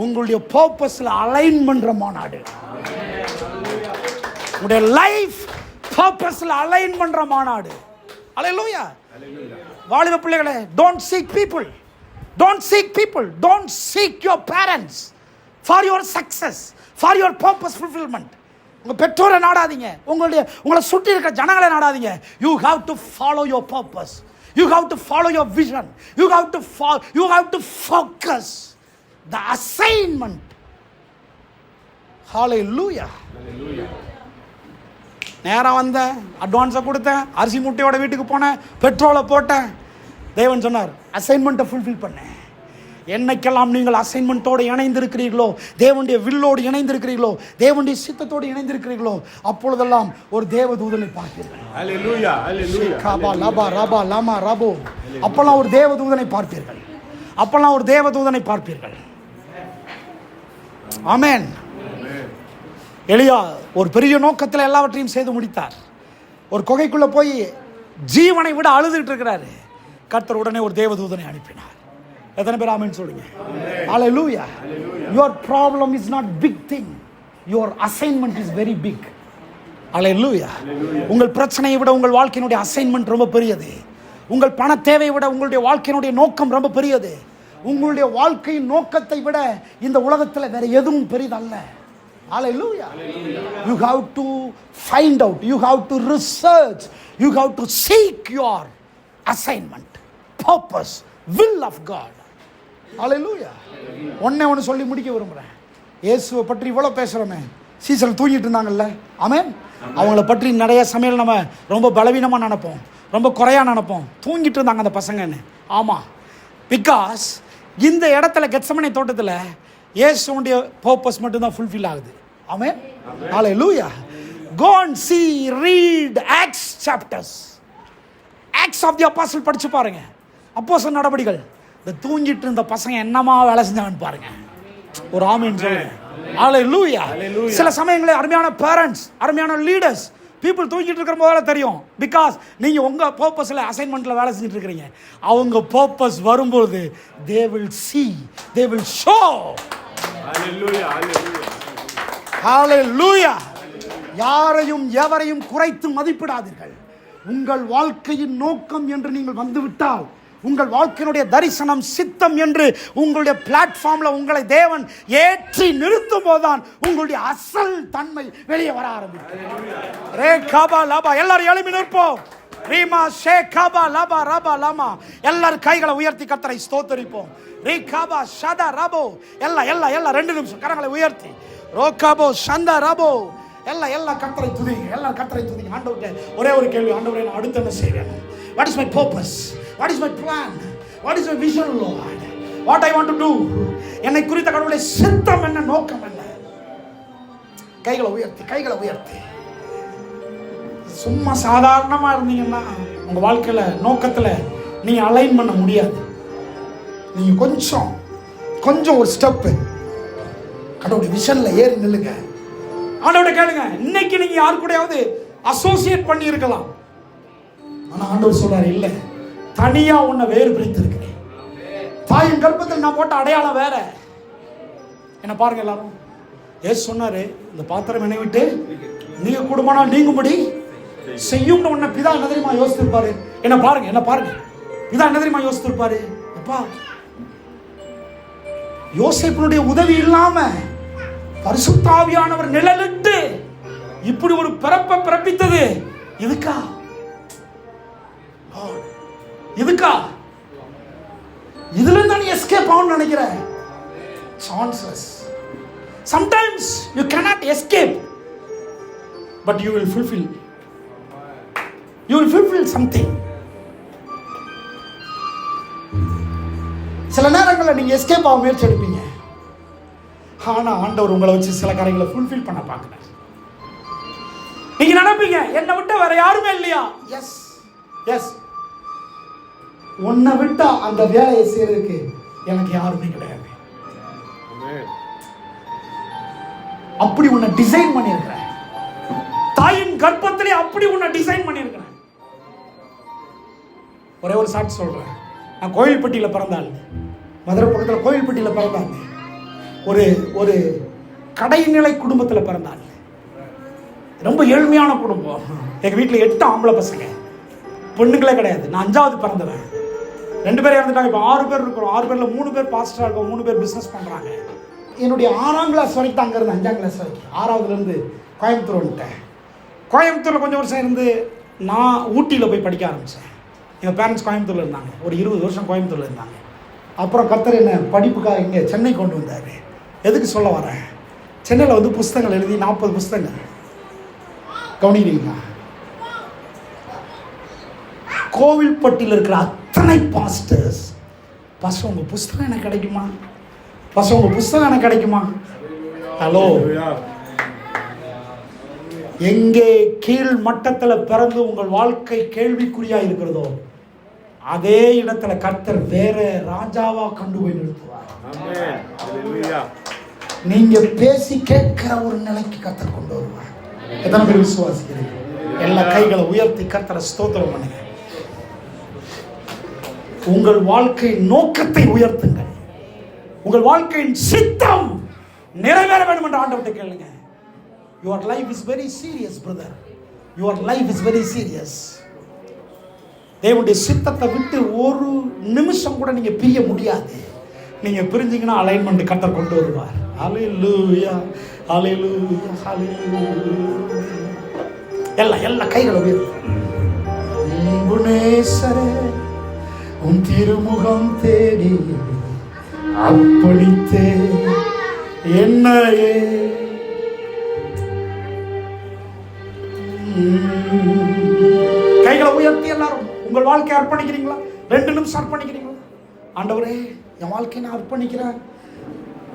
உங்களுடைய பர்பஸ்ல அலைன் பண்ற மாநாடு. உங்களுடைய லைஃப் பர்பஸ்ல அலைன் பண்ற மாநாடு. ஹல்லேலூயா. வாலிப பிள்ளைகளே, don't seek people, don't seek people, don't seek your parents for your success, for your purpose fulfillment. உங்க பெற்றோரை நாடாதீங்க, உங்களை சுற்றி இருக்கிற ஜனங்களை நாடாதீங்க. You have to follow your purpose, you have to follow your vision, you have to focus the assignment. Hallelujah. Hallelujah. நேரம் வந்தேன், அட்வான்ஸை கொடுத்தேன், அரிசி முட்டையோட வீட்டுக்கு போனேன், பெட்ரோலை போட்டேன். தேவன் சொன்னார், அசைன்மெண்ட்டை ஃபுல்ஃபில் பண்ணேன். என்னைக்கெல்லாம் நீங்கள் அசைன்மெண்ட்டோடு இணைந்திருக்கிறீர்களோ, தேவனுடைய வில்லோடு இணைந்திருக்கிறீர்களோ, தேவனுடைய சித்தத்தோடு இணைந்திருக்கிறீர்களோ, அப்பொழுதெல்லாம் ஒரு தேவதூதனை பார்ப்பீர்கள். ஹல்லேலூயா. ஹல்லேலூயா. காபா லபா ரபா லமா ரபோ. அப்பெல்லாம் ஒரு தேவதூதனை பார்ப்பீர்கள். அப்பெல்லாம் ஒரு தேவதூதனை பார்ப்பீர்கள். ஆமென். எலியா ஒரு பெரிய நோக்கத்தில் எல்லாவற்றையும் செய்து முடித்தார். ஒரு குகைக்குள்ள போய் ஜீவனை விட அழுதுகிட்டு இருக்கிறாரு. கர்த்தர் உடனே ஒரு தேவதூதனை அனுப்பினார். எத்தனை பேர் ஆமென் சொல்லுங்க? ஹல்லேலூயா. Your problem is not big thing, your assignment is very big. ஹல்லேலூயா. உங்கள் பிரச்சனையை விட உங்கள் வாழ்க்கையினுடைய அசைன்மெண்ட் ரொம்ப பெரியது. உங்கள் பண தேவையை விட உங்களுடைய வாழ்க்கையினுடைய நோக்கம் ரொம்ப பெரியது. உங்களுடைய வாழ்க்கையின் நோக்கத்தை விட இந்த உலகத்தில் வேற எதுவும் பெரிதல்ல. Hallelujah. You have to find out, you have to research, you have to seek your assignment, purpose, will of God. Hallelujah. ஒன்னு சொல்லி முடிக்க விரும்புகிறேன். இயேசுவை பற்றி இவ்வளோ பேசுகிறோமே, சீசல் தூங்கிட்டு இருந்தாங்கல்ல, ஆமென். அவங்கள பற்றி நிறைய சமையல் நம்ம ரொம்ப பலவீனமாக நினைப்போம், ரொம்ப குறையாக நினைப்போம். தூங்கிட்டு இருந்தாங்க அந்த பசங்கன்னு. ஆமாம், பிகாஸ் இந்த இடத்துல கெத்செமனே தோட்டத்தில் இயேசுவுடைய பர்பஸ் மட்டும்தான் ஃபுல்ஃபில் ஆகுது. ஆமென். ஹல்லேலூயா. Go and see, read Acts chapters. Acts of the Apostle படிச்சு பாருங்க. அப்போஸ்தலர் நடபடிகள். இந்த தூங்கிட்டு இருந்த பசங்க என்னமா வேலை செஞ்சாங்கன்னு பாருங்க. ஒரு ஆமென் சொல்லுங்க. ஹல்லேலூயா. சில சமயங்களில் அருமையான பேரண்ட்ஸ், அருமையான லீடர்ஸ், பீப்புள் தூங்கிட்டு இருக்கிற போதால தெரியும். பிகாஸ் நீங்க உங்க பர்பஸ்ல அசைன்மெண்ட்ல வேலை செஞ்சுட்டு இருக்கிறீங்க. அவங்க பர்பஸ் வரும்போது they will see, they will show. Hallelujah. Hallelujah. Hallelujah. யாரையும் எவரையும் குறைத்து மதிப்பிடாதீர்கள். உங்கள் வாழ்க்கையின் நோக்கம் என்று நீங்கள் வந்துவிட்டால், உங்கள் வாழ்க்கையினுடைய தரிசனம் சித்தம் என்று உங்களுடைய பிளாட்ஃபார்ம்ல உங்களை தேவன் ஏற்றி நிறுத்தும் போதுதான் உங்களுடைய அசல் தன்மை வெளியே வர ஆரம்பிக்கும். ரே காபா லாபா. எல்லாரும் எழுப்பி நிற்போம். ரீமா ஷேகபா லபா ரபா லமா. எல்லாரும் கைகளை உயர்த்தி கர்த்தரை ஸ்தோத்திரிப்போம். ரீகபா ஷதா ரபோ. எல்லாம் 2 நிமிஷம் கரங்களை உயர்த்தி. ரோகபோ ஷந்தா ரபோ. எல்லாம் கர்த்தரை துதிங்க. எல்லாம் கர்த்தரை துதிங்க. ஆண்டவரே ஒரே ஒரு கேள்வி. ஆண்டவரே நான் அடுத்து என்ன செய்வேன்? What is my purpose? What is my plan? What is my vision, Lord? What I want to do? என்னை குறித்த கடவுளுடைய சித்தம் என்ன, நோக்கம் என்ன? கைகளை உயர்த்தி. சும்மா சாதாரணமா இருந்தீங்கன்னா உங்க வாழ்க்கையில நோக்கத்துல நீங்க அலைன் பண்ண முடியாது. நீங்க கொஞ்சம் ஒரு ஸ்டெப் கடவுளுடைய விஷன்ல ஏறி நில்லுங்க. ஆண்டவரை கேளுங்க. இன்னைக்கு நீங்க யாரு கூடயாவது அசோசியேட் பண்ணி இருக்கலாம். ஆனா ஆண்டவர் சொல்றாரு, இல்ல, தனியா உன்னை வேறு பிரித்து இருக்கிறேன். தாயின் கர்ப்பத்தில் நான் போட்ட அடையாளம் வேற. என்ன பாருங்க எல்லாரும். ஏசு சொன்னாரு, இந்த பாத்திரம் என்னை விட்டு நீங்க கூடுமானால் நீங்கும்படி செய்யும். உன்னை பிதா என்ன தெரியுமா யோசித்திருப்பாரு? என்ன பாருங்க. பிதா என்ன தெரியுமா யோசித்திருப்பாரு? அப்பா, யோசேப்பினுடைய உதவி இல்லாம பரிசுத்த ஆவியானவர் நிழலிட்டு இப்படி ஒரு பிறப்பை பிறப்பித்தது இதுக்கா? இதுல இருந்து நீ எஸ்கேப் ஆகணும்னு நினைக்கிற? Chanceless. Sometimes you cannot escape, but you will fulfill something. சில நேரங்களில் நீங்க எஸ்கேப் ஆக முயற்சி எடுப்பீங்க. ஆனா ஆண்டவர் உங்களை வச்சு சில காரியங்களை ஃபுல்ஃபில் பண்ண பார்க்கிறார். நீங்க நினைப்பீங்க, என்னை விட்டு வேற யாருமே இல்லையா? எஸ், உன்னை விட்டா அந்த வேலையை செய்யறதுக்கு எனக்கு யாருமே கிடையாது. அப்படி உன்னை டிசைன் பண்ணியிருக்கிறேன். தாயின் கர்ப்பத்திலே அப்படி உன்னை டிசைன் பண்ணியிருக்கிறேன். ஒரே ஒரு சாட்சி சொல்றேன். நான் கோயில்பட்டியில பிறந்தாள். மதுரை பக்கத்தில் கோயில்பட்டியில பிறந்தாள். ஒரு கடைநிலை குடும்பத்தில் பிறந்தாள். ரொம்ப ஏழ்மையான குடும்பம். எங்க வீட்டில் 8 ஆம்பளை பசங்க, பொண்ணுங்களே கிடையாது. நான் 5வது பிறந்தவன். 2 பேர் இறந்துட்டாங்க. இப்போ 6 பேர் இருக்கிறோம். 6 பேர்ல 3 பேர் பாஸ்டரா இருக்கோம், 3 பேர் பிசினஸ் பண்றாங்க. என்னுடைய 6ஆம் கிளாஸ் வரைக்கும் அங்கே இருந்து 5ஆம் கிளாஸ் வரைக்கும். 6வதுலேருந்து கோயம்புத்தூர் வந்துட்டேன். கோயம்புத்தூரில் கொஞ்சம் வருஷம் இருந்து நான் ஊட்டியில் போய் படிக்க ஆரம்பித்தேன். எங்கள் பேரண்ட்ஸ் கோயம்புத்தூரில் இருந்தாங்க. ஒரு 20 வருஷம் கோயம்புத்தூரில் இருந்தாங்க. அப்புறம் கர்த்தர் என்ன படிப்புக்காக இங்கே சென்னை கொண்டு வந்தார். எதுக்கு சொல்ல வரேன்? சென்னையில் வந்து புஸ்தகங்கள் எழுதி 40 புஸ்தகங்கள். கவனிக்கிறீங்களா? கோவில்பட்டியில் இருக்கிற அத்தனை பாஸ்டர்ஸ், பாஸ்டர் உங்கள் புஸ்தகம் எனக்கு கிடைக்குமா? பாஸ்டர் உங்கள் புஸ்தகம் எனக்கு கிடைக்குமா? ஹலோ, எங்கே கீழ் மட்டத்தில் பிறந்து உங்கள் வாழ்க்கை கேள்விக்குறியா இருக்கிறதோ அதே இடத்துல கர்த்தர் வேற ராஜாவா கண்டு போய் நிறுத்துவார். நீங்க பேசி கேட்கிற ஒரு நிலைக்கு கர்த்தர் கொண்டு வருவார். எத்தனை பேர் விசுவாசிக்கிறீங்க? எல்லா கைகளை உயர்த்தி கர்த்தரை ஸ்தோத்திரம் பண்ணுங்க. உங்கள் வாழ்க்கை நோக்கத்தை உயர்த்துங்கள். உங்கள் வாழ்க்கையின் சித்தம் நிறைவேற வேண்டும் என்று ஆண்டவர்கிட்ட கேளுங்க. Your life is very serious, brother. Your life is very serious. தேவனுடைய சித்தத்தை விட்டு ஒரு நிமிஷம் கூட நீங்க பிரிய முடியாது. நீங்க பிரிஞ்சீங்கன்னா அலைன்மெண்ட் கர்த்தர் கொண்டு வருவார். ஹalleluya, ஹalleluya, ஹalleluya. எல்லா கைகளை உயர்த்து. அன்புநேசரே, உன் திருமுகம் தேடி அப்படித்தே என்னையே. கைகளை உயர்த்தி எல்லாரும் உங்கள் வாழ்க்கையை அர்ப்பணிக்கிறீங்களா? 2 நிமிஷம் அர்ப்பணிக்கிறீங்களா? ஆண்டவரே, என் வாழ்க்கையை நான் அர்ப்பணிக்கிறேன்.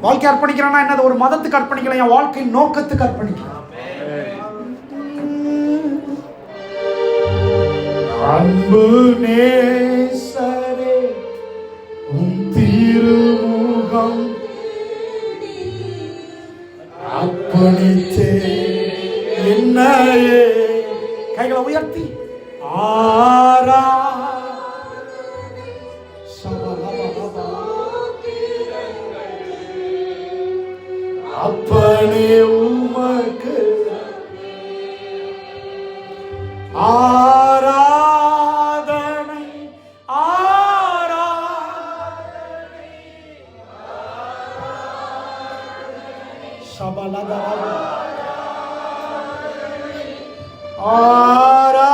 வாழ்க்கை அர்ப்பணிக்கிறேன்னா என்னது? ஒரு மதத்துக்கு அர்ப்பணிக்கல, என் வாழ்க்கை நோக்கத்துக்கு அர்ப்பணிக்கிறேன். அன்பு நேசரே, உன் திருமுகம் அர்ப்பணித்தே என்னையே. கைகளை உயர்த்தி ஆரா அப்பனே உமக்கு ஆராதனை, ஆராதனை, சபலதரா ஆரா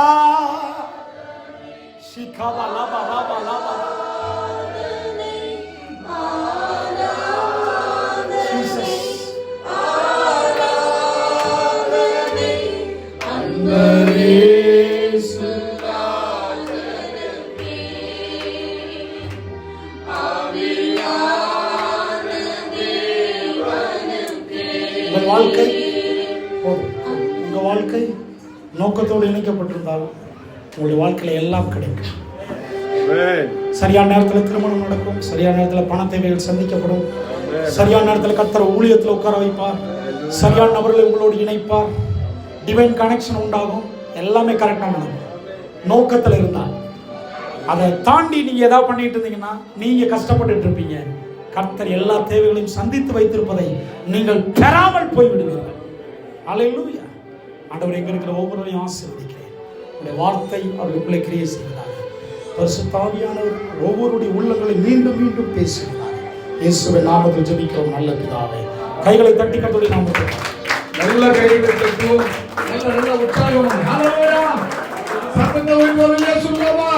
காபா லாபா லாபா லாபா. உங்கள் வாழ்க்கை போதும். உங்க வாழ்க்கை நோக்கத்தோடு இணைக்கப்பட்டிருந்தால் உங்களுடைய வாழ்க்கையில எல்லாம் கிடைக்கும். சரியான நேரத்தில் திருமணம் நடக்கும், சரியான நேரத்தில் பண தேவைகள் சந்திக்கப்படும், சரியான நேரத்தில் கர்த்தர் ஊழியத்தில் உட்கார வைப்பார், சரியான நபர்களை உங்களோடு இணைப்பார், டிவைன் கனெக்ஷன் உண்டாகும், எல்லாமே கரெக்டாக நடக்கும். நோக்கத்தில் இருந்தால். அதை தாண்டி நீங்க ஏதாவது பண்ணிட்டு இருந்தீங்கன்னா நீங்க கஷ்டப்பட்டு இருப்பீங்க. கர்த்தர் எல்லா தேவைகளையும் சந்தித்து வைத்திருப்பதை நீங்கள் பெறாமல் போய்விடுவீர்கள். அல்லேலூயா. ஆண்டவர் எங்க இருக்கிற ஒவ்வொருவரையும் ஆசீர்வதிக்கிறேன். உங்களுடைய வார்த்தை அவர்களுக்குள்ளே கிரியை செய்கிறார். பரிசுத்த ஆவியானவர் ஒவ்வொருடைய உள்ளங்களை மீண்டும் மீண்டும் பேசுகிறார். இயேசுவின் நாமத்தில் ஜெபிக்கிறோம் நல்ல பிதாவே. கைகளை தட்டி கர்த்தருடைய நாமத்தில் நல்ல கைகளை தட்டுவோம். நல்ல உற்சாகம். ஹalleluya. சத்தத்தை உயர்த்தி சொல்லுமா.